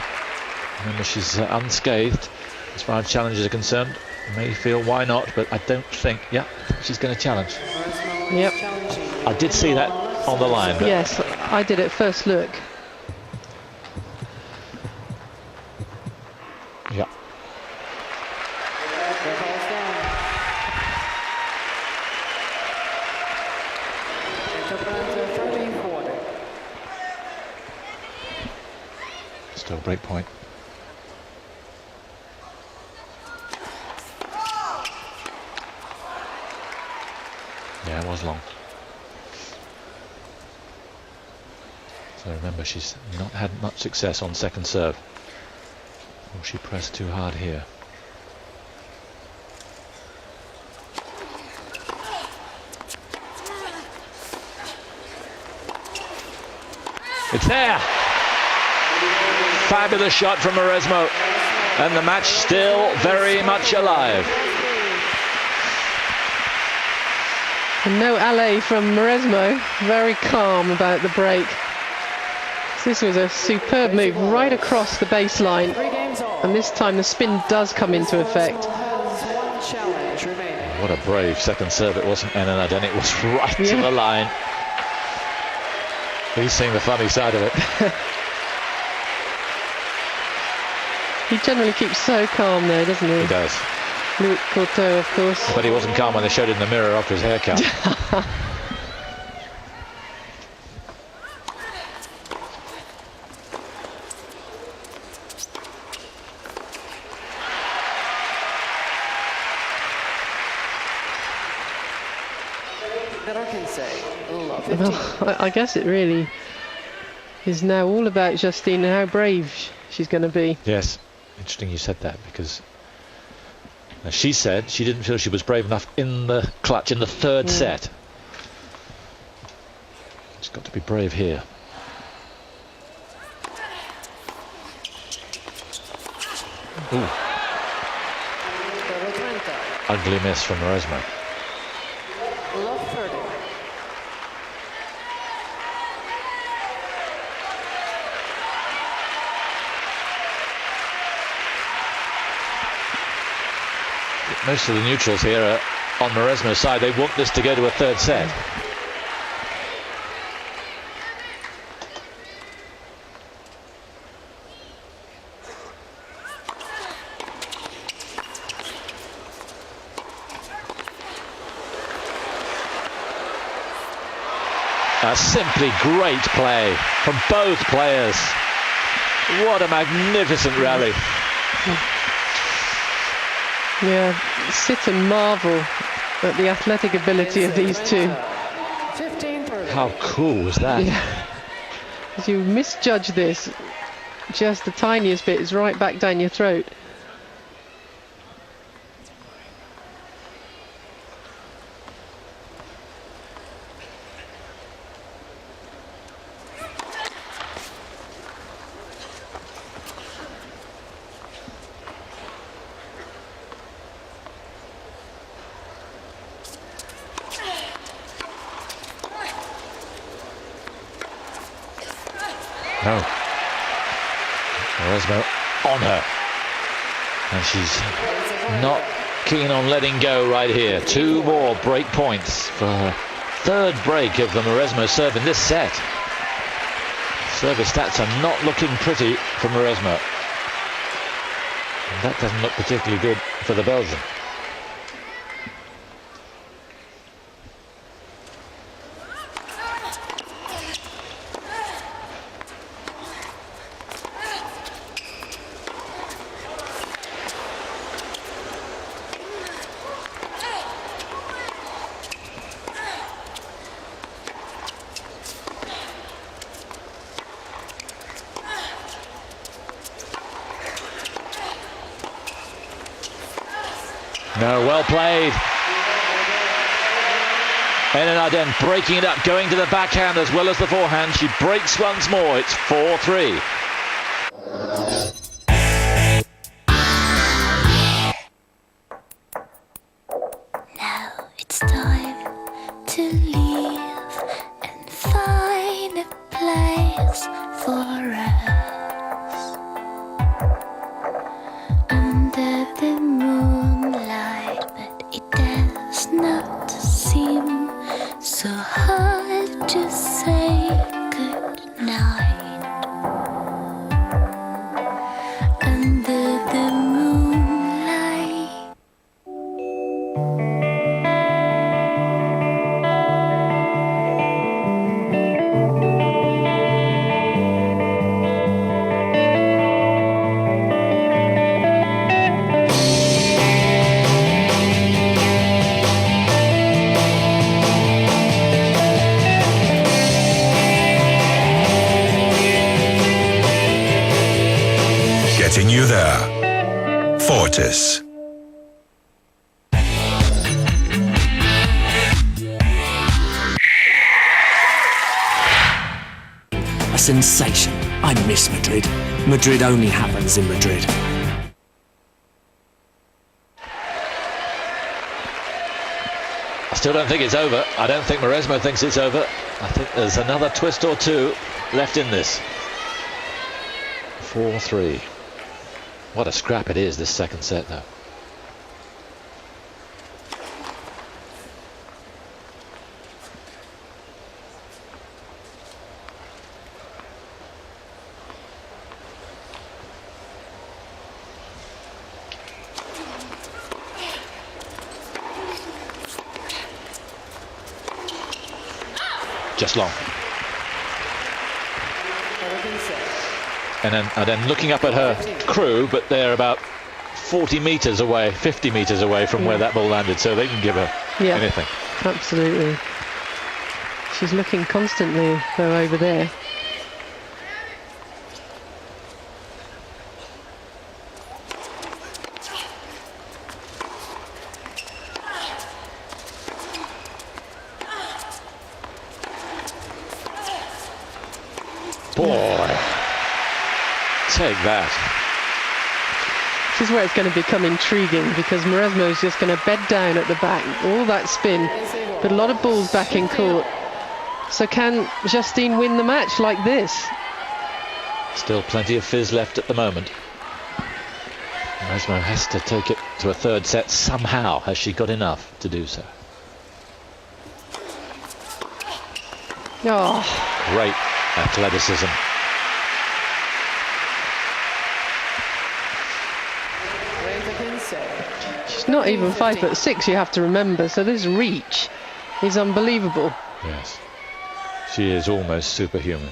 Remember, she's unscathed as far as challenges are concerned. May feel why not, but I don't think. Yeah, she's going to challenge. Yep. I did see that on the line. But yes, I did at first look. Yeah. Still break point. Yeah, it was long. So remember, she's not had much success on second serve. Or she pressed too hard here. It's there! Fabulous shot from Maresmo. And the match still very much alive. And no alley from Maresmo. Very calm about the break. This was a superb move right across the baseline. And this time the spin does come into effect. What a brave second serve. It wasn't Enenad, and it was right to the line. He's seeing the funny side of it. He generally keeps so calm there, doesn't he? He does. Louis Courteau, of course. But he wasn't calm when they showed it in the mirror after his haircut. Well, I guess it really is now all about Justine and how brave she's going to be. Yes, interesting you said that, because she said she didn't feel she was brave enough in the clutch in the third set. She's got to be brave here. Ooh. Ugly miss from Maresmo. Most of the neutrals here are on Maresmo's side. They want this to go to a third set. A simply great play from both players. What a magnificent rally. Yeah, sit and marvel at the athletic ability of these two. How cool was that? Yeah. As you misjudge this, just the tiniest bit is right back down your throat. No. Maresmo on her. And she's not keen on letting go right here. 2 more break points for her third break of the Maresmo serve in this set. Service stats are not looking pretty for Maresmo. And that doesn't look particularly good for the Belgian. No, well played. Ellen Arden breaking it up, going to the backhand as well as the forehand. She breaks once more. It's 4-3. Now it's time to leave and find a place for us under the moonlight, but it does not seem so hard to say goodnight. Under the moonlight. Getting you there. Fortis. A sensation. I miss Madrid. Madrid only happens in Madrid. I still don't think it's over. I don't think Maresmo thinks it's over. I think there's another twist or two left in this. 4-3. What a scrap it is, this second set, though. Just long. And then looking up at her crew, but they're about 40 metres away, 50 metres away from where that ball landed, so they can give her anything. Absolutely. She's looking constantly, though, over there. Boy, take that. This is where it's going to become intriguing, because Maresmo is just going to bed down at the back, all that spin, but a lot of balls back in court. So can Justine win the match like this? Still plenty of fizz left at the moment. Maresmo has to take it to a third set somehow. Has she got enough to do so? Oh. Great athleticism. She's not even 5'6", you have to remember, so this reach is unbelievable. Yes. She is almost superhuman.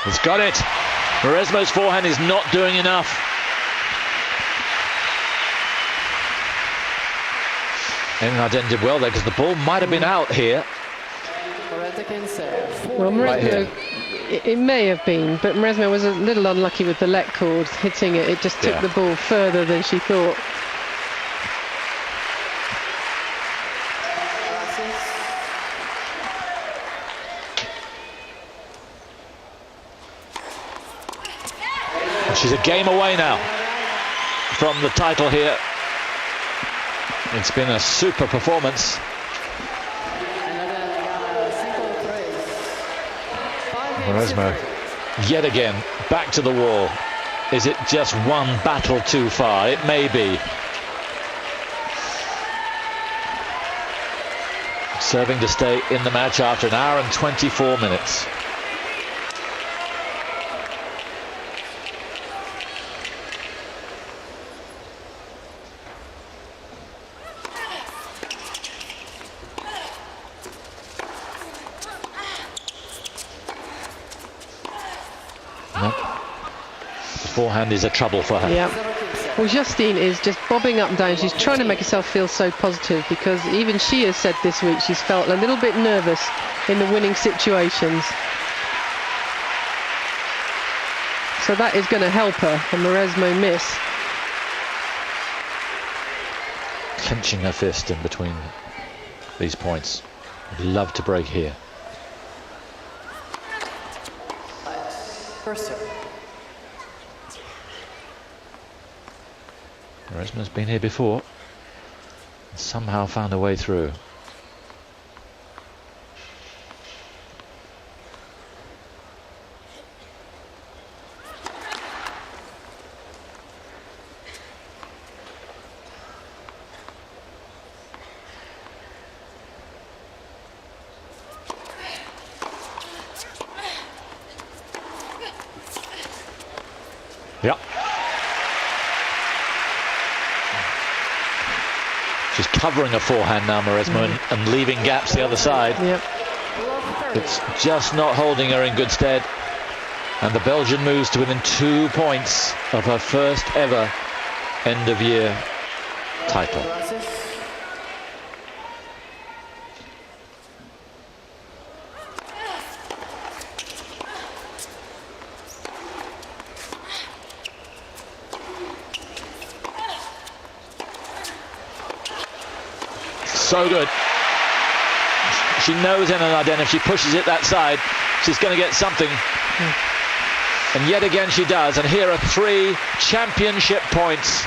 He's got it. Mauresmo's forehand is not doing enough. Eden did well there because the ball might have been out here. Well, Mauresmo, it may have been, but Mauresmo was a little unlucky with the let cord hitting it. It just took the ball further than she thought. She's a game away now from the title here. It's been a super performance. Mauresmo, yet again, back to the wall. Is it just one battle too far? It may be. Serving to stay in the match after an hour and 24 minutes. Forehand is a trouble for her. Yeah. Well, Justine is just bobbing up and down. She's trying to make herself feel so positive because even she has said this week she's felt a little bit nervous in the winning situations. So that is going to help her, and Mauresmo miss. Clenching her fist in between these points. I'd love to break here. First serve. Mauresmo's been here before and somehow found a way through. Yep. She's covering a forehand now, Mauresmo, and leaving gaps the other side. Yep. It's just not holding her in good stead. And the Belgian moves to within 2 points of her first ever end-of-year title. So good. She knows Eden, if she pushes it that side, she's going to get something. And yet again she does. And here are 3 championship points.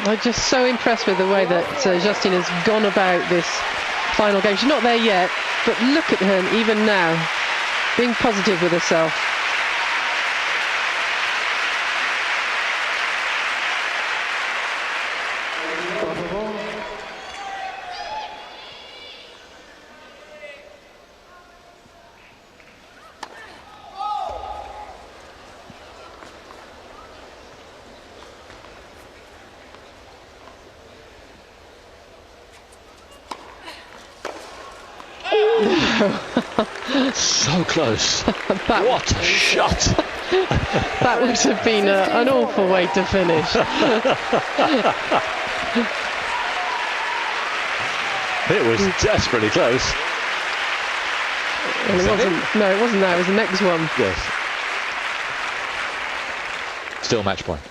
I'm just so impressed with the way that Justine has gone about this final game. She's not there yet, but look at her even now, being positive with herself. So close. What a shot. That would have been an awful way to finish. It was desperately close. And it wasn't. No, it wasn't that. It was the next one. Yes. Still match point.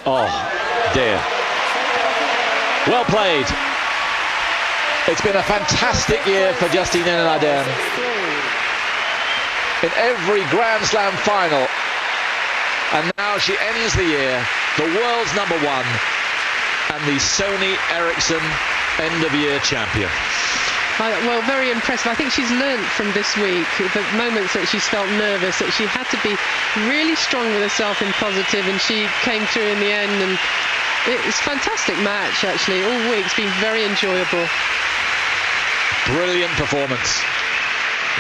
Oh, dear. Well played. It's been a fantastic year for Justine Eden. In every Grand Slam final. And now she ends the year the world's #1 and the Sony Ericsson end-of-year champion. Well, very impressive. I think she's learnt from this week, the moments that she's felt nervous, that she had to be really strong with herself in positive, and she came through in the end. And it's a fantastic match, actually. All week it's been very enjoyable. Brilliant performance,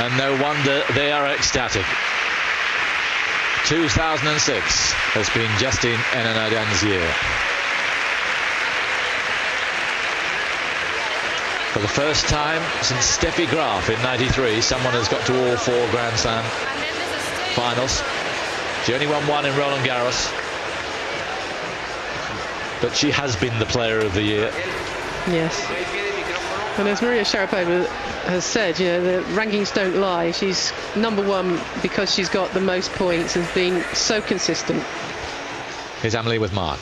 and no wonder they are ecstatic. 2006 has been Justine Henin-Ardennes' year. For the first time since Steffi Graf in '93, someone has got to all 4 Grand Slam finals. She only won 1 in Roland Garros, but she has been the player of the year. Yes. And as Maria Sharapova has said, you know, the rankings don't lie. She's #1 because she's got the most points and been so consistent. Here's Amelie with Mark.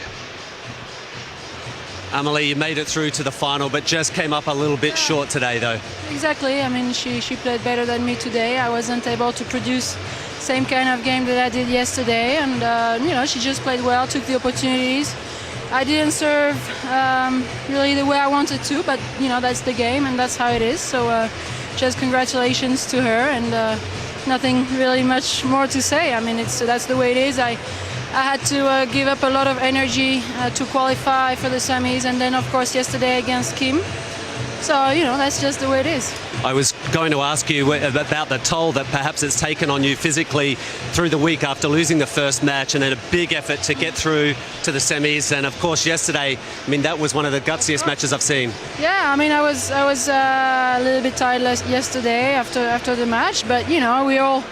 Amelie, you made it through to the final, but just came up a little bit short today, though. Exactly. I mean, she played better than me today. I wasn't able to produce same kind of game that I did yesterday, and you know, she just played well, took the opportunities. I didn't serve really the way I wanted to, but you know, that's the game and that's how it is. So just congratulations to her, and nothing really much more to say. I mean, that's the way it is. I had to give up a lot of energy to qualify for the semis, and then of course yesterday against Kim. So, you know, that's just the way it is. I was going to ask you about the toll that perhaps it's taken on you physically through the week after losing the first match, and then a big effort to get through to the semis. And of course yesterday, I mean, that was one of the gutsiest matches I've seen. Yeah, I mean, I was a little bit tired yesterday after the match, but you know, we all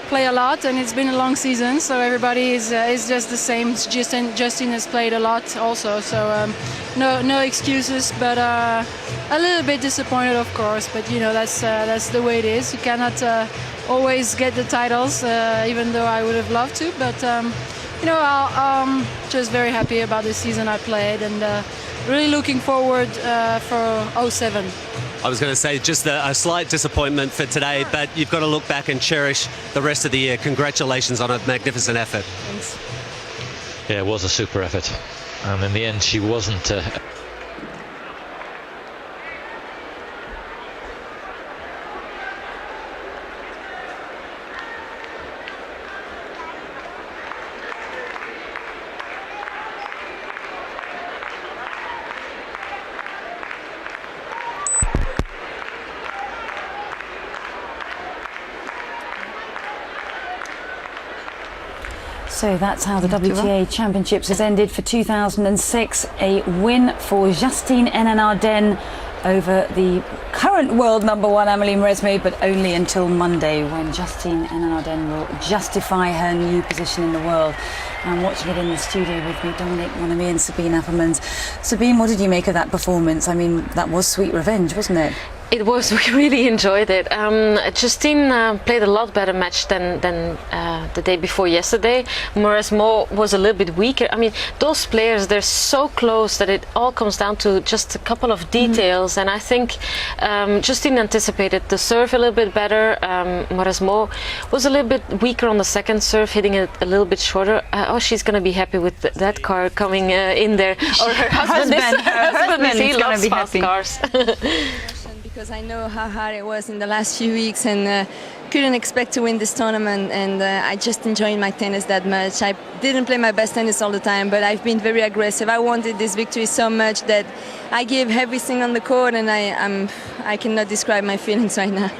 play a lot, and it's been a long season, so everybody is just the same. Justine has played a lot also, so no excuses, but a little bit disappointed, of course. But you know, that's the way it is. You cannot always get the titles, even though I would have loved to. But you know, I'm just very happy about the season I played, and really looking forward for 07. I was going to say just a slight disappointment for today, but you've got to look back and cherish the rest of the year. Congratulations on a magnificent effort. Thanks. Yeah, it was a super effort, and in the end she wasn't So that's how the WTA Championships has ended for 2006. A win for Justine Henin-Ardennes over the current world #1 Amelie Mauresmo, but only until Monday, when Justine Henin-Ardennes will justify her new position in the world. I'm watching it in the studio with me, Dominic Monami and Sabine Appelmans. Sabine, what did you make of that performance? I mean, that was sweet revenge, wasn't it? It was. We really enjoyed it. Justine played a lot better match than the day before yesterday. Mauresmo was a little bit weaker. I mean, those players, they're so close that it all comes down to just a couple of details. And I think Justine anticipated the serve a little bit better. Mauresmo was a little bit weaker on the second serve, hitting it a little bit shorter. Oh, she's going to be happy with that car coming in there. Or her husband is. He loves fast cars. Because I know how hard it was in the last few weeks, and couldn't expect to win this tournament, and I just enjoyed my tennis that much. I didn't play my best tennis all the time, but I've been very aggressive. I wanted this victory so much that I gave everything on the court, and I cannot describe my feelings right now.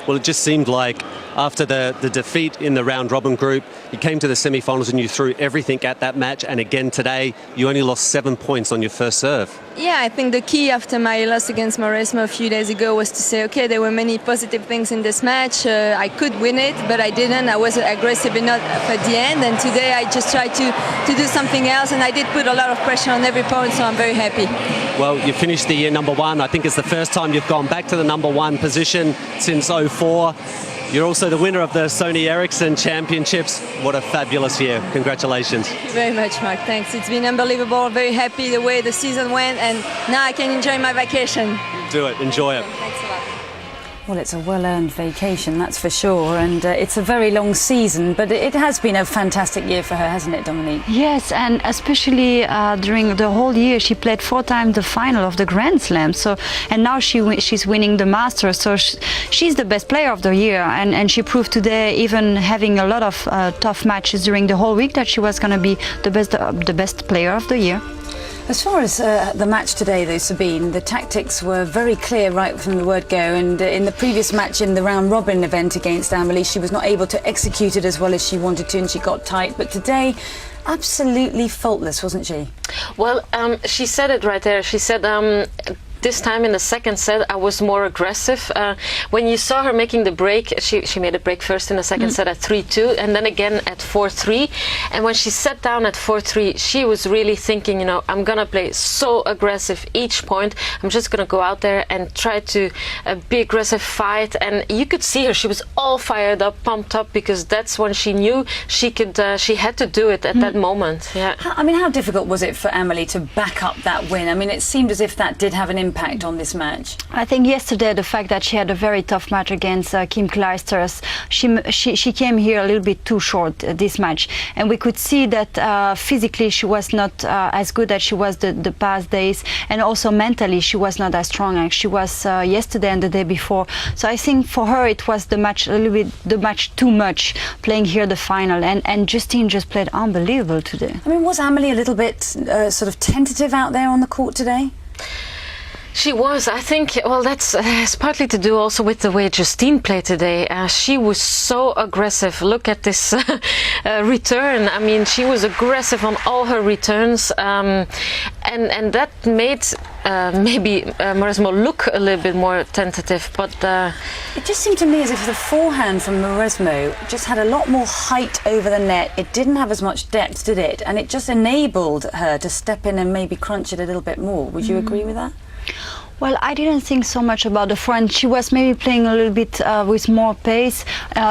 Well, it just seemed like after the defeat in the round-robin group, you came to the semi-finals and you threw everything at that match, and again today, you only lost 7 points on your first serve. Yeah, I think the key after my loss against Mauresmo a few days ago was to say, okay, there were many positive things in this match. I could win it, but I didn't. I wasn't aggressive enough at the end, and today I just tried to do something else, and I did put a lot of pressure on every point, so I'm very happy. Well, you finished the year #1. I think it's the first time you've gone back to the #1 position since 04. You're also the winner of the Sony Ericsson Championships. What a fabulous year. Congratulations. Thank you very much, Mark. Thanks. It's been unbelievable. Very happy the way the season went, and now I can enjoy my vacation. Do it. Enjoy it. Thanks a lot. Well, it's a well-earned vacation, that's for sure, and it's a very long season, but it has been a fantastic year for her, hasn't it, Dominique? Yes, and especially during the whole year, she played 4 times the final of the Grand Slam. So, and now she's winning the Masters. So she's the best player of the year, and she proved today, even having a lot of tough matches during the whole week, that she was going to be the best player of the year. As far as the match today, though, Sabine, the tactics were very clear right from the word go, and in the previous match in the round-robin event against Amelie, she was not able to execute it as well as she wanted to, and she got tight. But today, absolutely faultless, wasn't she? Well, she said it right there. She said, this time in the second set I was more aggressive. When you saw her making the break, she made a break first in the second set at 3-2 and then again at 4-3, and when she sat down at 4-3 she was really thinking, you know, I'm gonna play so aggressive each point. I'm just gonna go out there and try to be aggressive, fight, and you could see her, she was all fired up, pumped up, because that's when she knew she could she had to do it at that moment. Yeah. I mean, how difficult was it for Amelie to back up that win? I mean, it seemed as if that did have an impact on this match. I think yesterday the fact that she had a very tough match against Kim Clijsters, she came here a little bit too short this match, and we could see that physically she was not as good as she was the past days, and also mentally she was not as strong as she was yesterday and the day before. So I think for her it was the match too much, playing here the final, and Justine just played unbelievable today. I mean, was Amelie a little bit sort of tentative out there on the court today? She was. I think, well, that's partly to do also with the way Justine played today. She was so aggressive. Look at this return. I mean, she was aggressive on all her returns, and that made maybe Mauresmo look a little bit more tentative. But it just seemed to me as if the forehand from Mauresmo just had a lot more height over the net. It didn't have as much depth, did it? And it just enabled her to step in and maybe crunch it a little bit more. Would you agree with that? Well, I didn't think so much about the forehand. She was maybe playing a little bit with more pace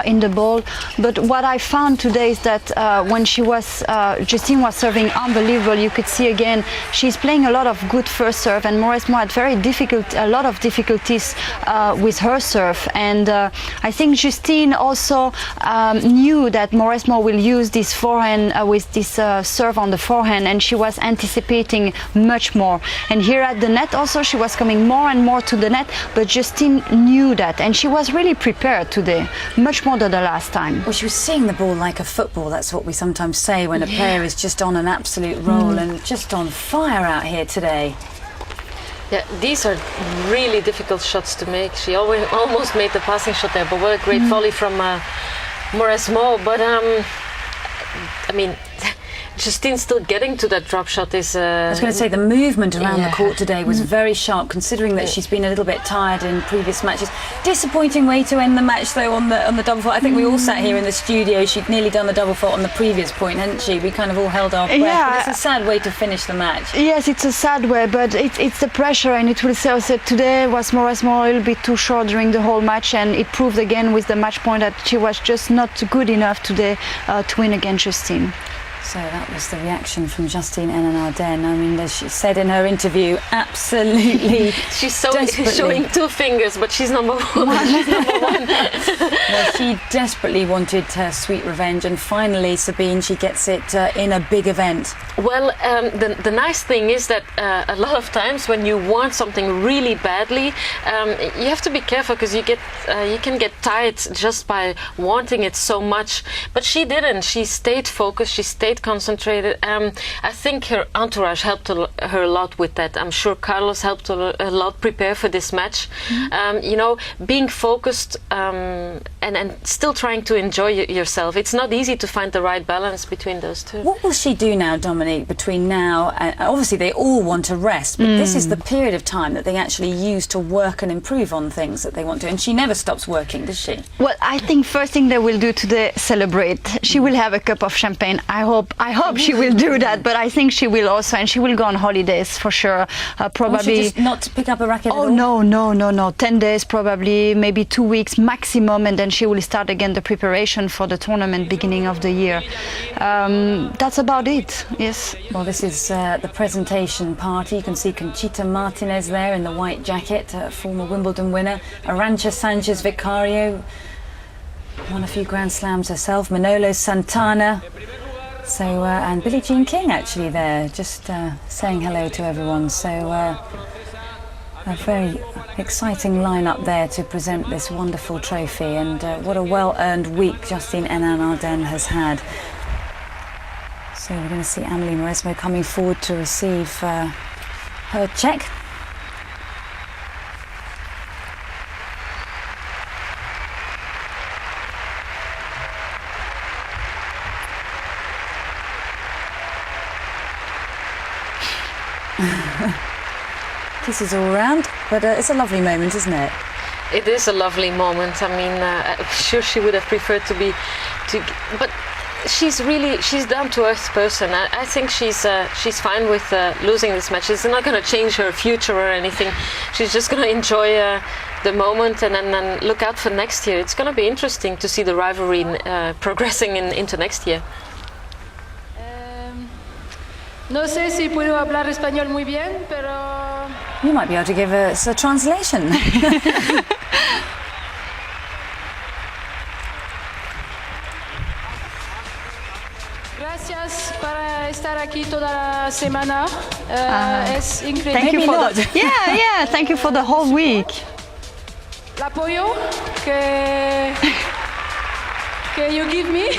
in the ball. But what I found today is that when Justine was serving unbelievable, you could see again she's playing a lot of good first serve, and Mauresmo had a lot of difficulties with her serve. And I think Justine also knew that Mauresmo will use this forehand with this serve on the forehand, and she was anticipating much more. And here at the net also she was coming more and more to the net, but Justine knew that, and she was really prepared today, much more than the last time. Well, she was seeing the ball like a football. That's what we sometimes say when a player is just on an absolute roll and just on fire out here today. Yeah, these are really difficult shots to make. She almost made the passing shot there, but what a great volley from Mauresmo. But I mean, Justine still getting to that drop shot is... I was going to say, the movement around the court today was very sharp, considering that she's been a little bit tired in previous matches. Disappointing way to end the match, though, on the double fault. I think we all sat here in the studio. She'd nearly done the double fault on the previous point, hadn't she? We kind of all held our breath. Yeah. But it's a sad way to finish the match. Yes, it's a sad way, but it's the pressure, and it will say also today was Mauresmo a little bit too short during the whole match, and it proved again with the match point that she was just not good enough today to win against Justine. So that was the reaction from Justine Henin-Ardenne. I mean, as she said in her interview, absolutely she's showing 2 fingers, but she's number 1. Well, she desperately wanted her sweet revenge, and finally, Sabine, she gets it in a big event. Well, the nice thing is that a lot of times when you want something really badly, you have to be careful, because you can get tired just by wanting it so much. But she didn't. She stayed focused. She stayed concentrated. I think her entourage helped her a lot with that. I'm sure Carlos helped her a lot prepare for this match. You know, being focused and still trying to enjoy yourself. It's not easy to find the right balance between those two. What will she do now, Dominique, between now and obviously they all want to rest, but this is the period of time that they actually use to work and improve on things that they want to, and she never stops working, does she? Well, I think first thing they will do today, celebrate. She will have a cup of champagne. I hope hope she will do that, but I think she will also, and she will go on holidays for sure. Probably just not pick up a racket at all? No. 10 days probably, maybe 2 weeks maximum, and then she will start again the preparation for the tournament beginning of the year. That's about it. Yes. Well, this is the presentation party. You can see Conchita Martinez there in the white jacket, former Wimbledon winner. Arantxa Sanchez Vicario won a few Grand Slams herself. Manolo Santana. So and Billie Jean King actually there, just saying hello to everyone. So a very exciting lineup there to present this wonderful trophy, and what a well-earned week Justine Henin-Ardenne has had. So we're going to see Amélie Mauresmo coming forward to receive her cheque. Kisses all round, but it's a lovely moment, isn't it? It is a lovely moment. I mean, I'm sure she would have preferred but she's down to earth person. I think she's fine with losing this match. It's not going to change her future or anything. She's just going to enjoy the moment and then look out for next year. It's going to be interesting to see the rivalry progressing into next year. No sé si puedo hablar español muy bien, pero... You might be able to give us a translation. Gracias para estar aquí toda la semana. Es increíble. Thank you for that. Yeah. Thank you for the whole week. El apoyo que you give me.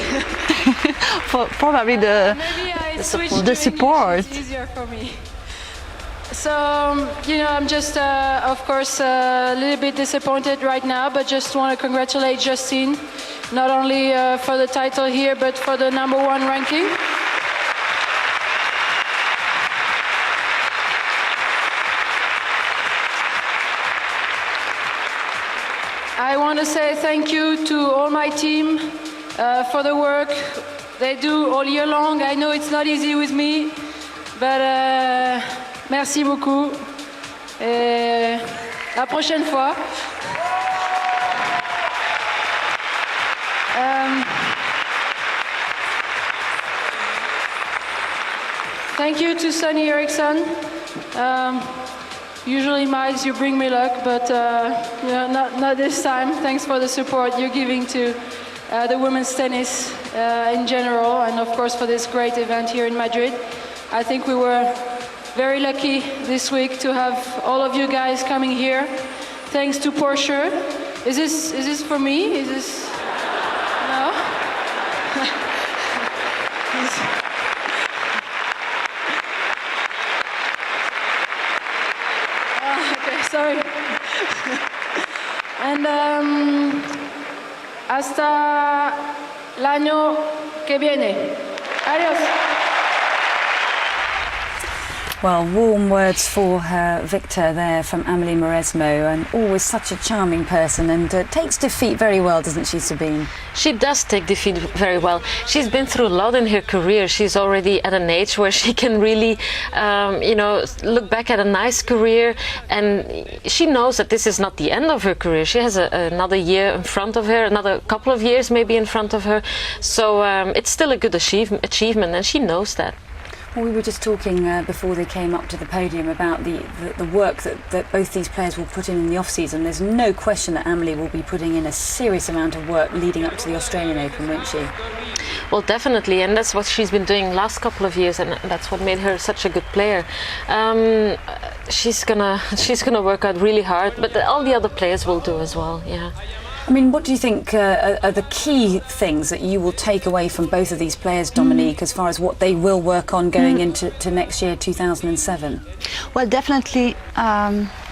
For probably the support. It's easier for me. So, I'm just, of course, a little bit disappointed right now, but just want to congratulate Justine, not only for the title here, but for the #1 ranking. I want to say thank you to all my team for the work they do all year long. I know it's not easy with me, but merci beaucoup. Et la prochaine fois. Thank you to Sonny Eriksson. Usually, Miles, you bring me luck, but not this time. Thanks for the support you're giving to the women's tennis in general, and of course for this great event here in Madrid. I think we were very lucky this week to have all of you guys coming here. Thanks to Porsche. Is this for me? Is this no? Okay, sorry. And hasta el año que viene. Adiós. Well, warm words for Victor there from Amélie Mauresmo, and always such a charming person, and takes defeat very well, doesn't she, Sabine? She does take defeat very well. She's been through a lot in her career. She's already at an age where she can really, look back at a nice career, and she knows that this is not the end of her career. She has another year in front of her, another couple of years maybe in front of her. So it's still a good achievement, and she knows that. Well, we were just talking before they came up to the podium about the work that both these players will put in the off-season. There's no question that Amélie will be putting in a serious amount of work leading up to the Australian Open, won't she? Well, definitely, and that's what she's been doing last couple of years, and that's what made her such a good player. She's gonna work out really hard, but all the other players will do as well. Yeah. I mean, what do you think are the key things that you will take away from both of these players, Dominique, as far as what they will work on going into next year, 2007? Well, definitely,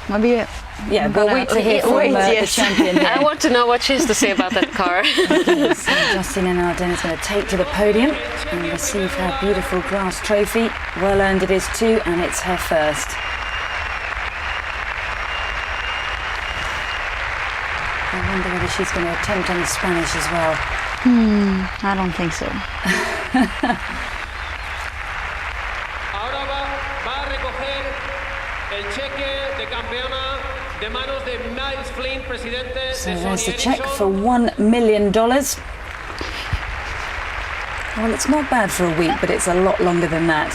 maybe... Yeah, we'll wait to hear from the champion here. I want to know what she has to say about that car. So Justine Henin-Ardenne is going to take to the podium and receive her beautiful glass trophy. Well earned it is too, and it's her first. I wonder whether she's going to attempt on the Spanish as well. I don't think so. So there's the check for $1 million. Well, it's not bad for a week, but it's a lot longer than that.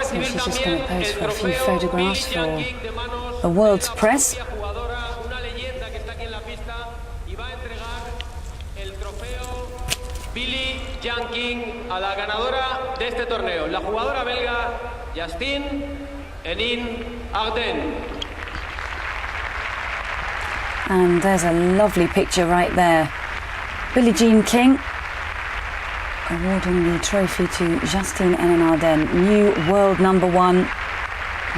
So she's just going to pose for a few photographs for the world's press. King a la ganadora de este torneo, la jugadora belga Justine Henin-Ardenne. And there's a lovely picture right there. Billie Jean King awarding the trophy to Justine Henin-Ardenne, new world number one,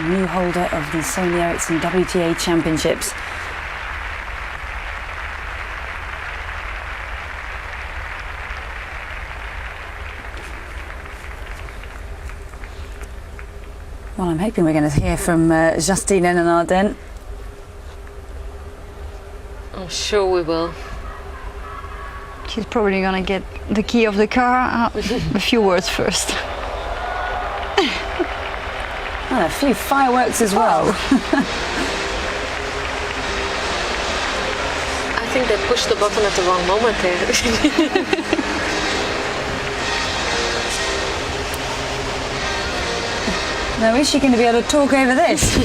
new holder of the Sony Ericsson WTA Championships. Well, I'm hoping we're going to hear from Justine Henin-Ardenne. I'm sure we will. She's probably going to get the key of the car. A few words first. And a few fireworks as well. I think they pushed the button at the wrong moment there. Now, is she going to be able to talk over this?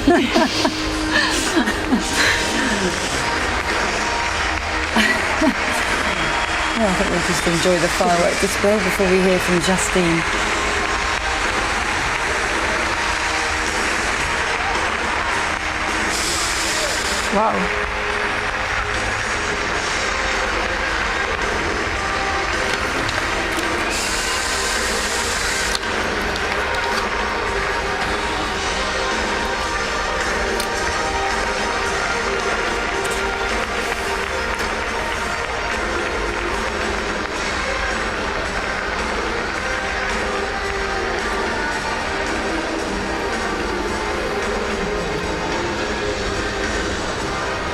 Well, I think we'll just enjoy the firework display before we hear from Justine. Wow.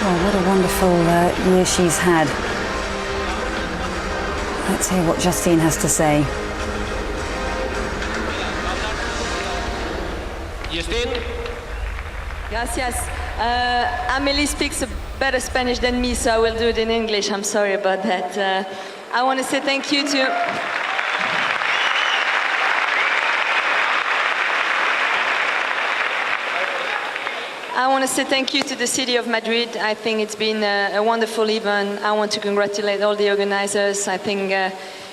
Oh, what a wonderful year she's had. Let's hear what Justine has to say. Justine? Gracias. Amélie speaks a better Spanish than me, so I will do it in English. I'm sorry about that. I want to say thank you to... I want to say thank you to the city of Madrid. I think it's been a wonderful event. I want to congratulate all the organizers. I think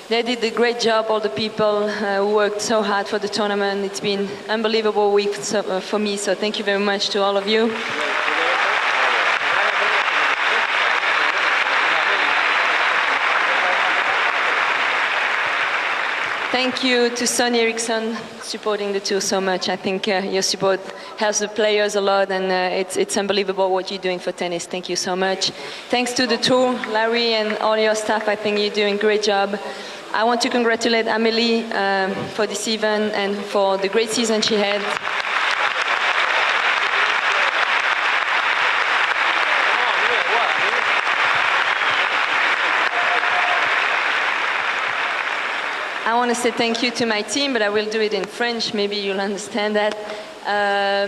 they did a great job, all the people who worked so hard for the tournament. It's been an unbelievable week for me, so thank you very much to all of you. Thank you to Sony Ericsson supporting the tour so much. I think your support helps the players a lot, and it's unbelievable what you're doing for tennis. Thank you so much. Thanks to the tour, Larry and all your staff. I think you're doing a great job. I want to congratulate Amélie for this event and for the great season she had. I want to say thank you to my team, but I will do it in French. Maybe you'll understand that.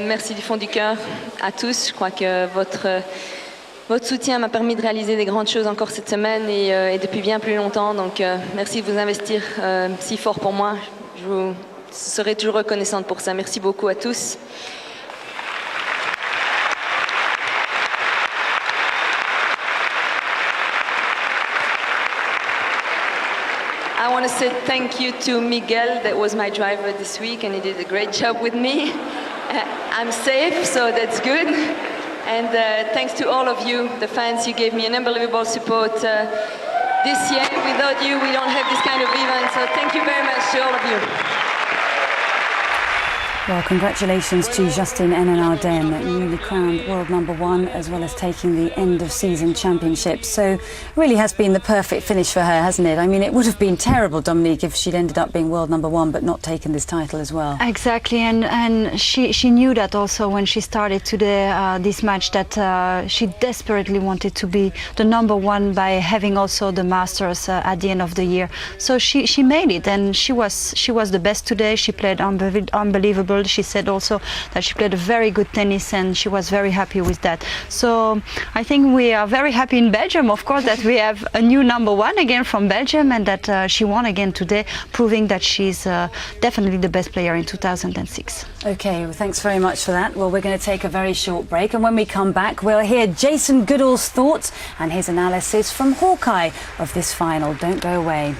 Merci du fond du cœur à tous. Je crois que votre soutien m'a permis de réaliser des grandes choses encore cette semaine et depuis bien plus longtemps. Donc merci de vous investir si fort pour moi. Je vous serai toujours reconnaissante pour ça. Merci beaucoup à tous. I want to say thank you to Miguel, that was my driver this week, and he did a great job with me. I'm safe, so that's good. And thanks to all of you, the fans, you gave me an unbelievable support this year. Without you, we don't have this kind of event, so thank you very much to all of you. Well, congratulations to Justine Henin-Ardenne, newly crowned world #1, as well as taking the end-of-season championship. So, really has been the perfect finish for her, hasn't it? I mean, it would have been terrible, Dominique, if she'd ended up being world #1 but not taken this title as well. Exactly, and she knew that also when she started today this match, that she desperately wanted to be the #1 by having also the Masters at the end of the year. So she made it, and she was the best today. She played unbelievable. She said also that she played a very good tennis, and she was very happy with that. So I think we are very happy in Belgium, of course, that we have a new #1 again from Belgium, and that she won again today, proving that she's definitely the best player in 2006. Okay, well, thanks very much for that. Well, we're going to take a very short break, and when we come back, we'll hear Jason Goodall's thoughts and his analysis from Hawkeye of this final. Don't go away.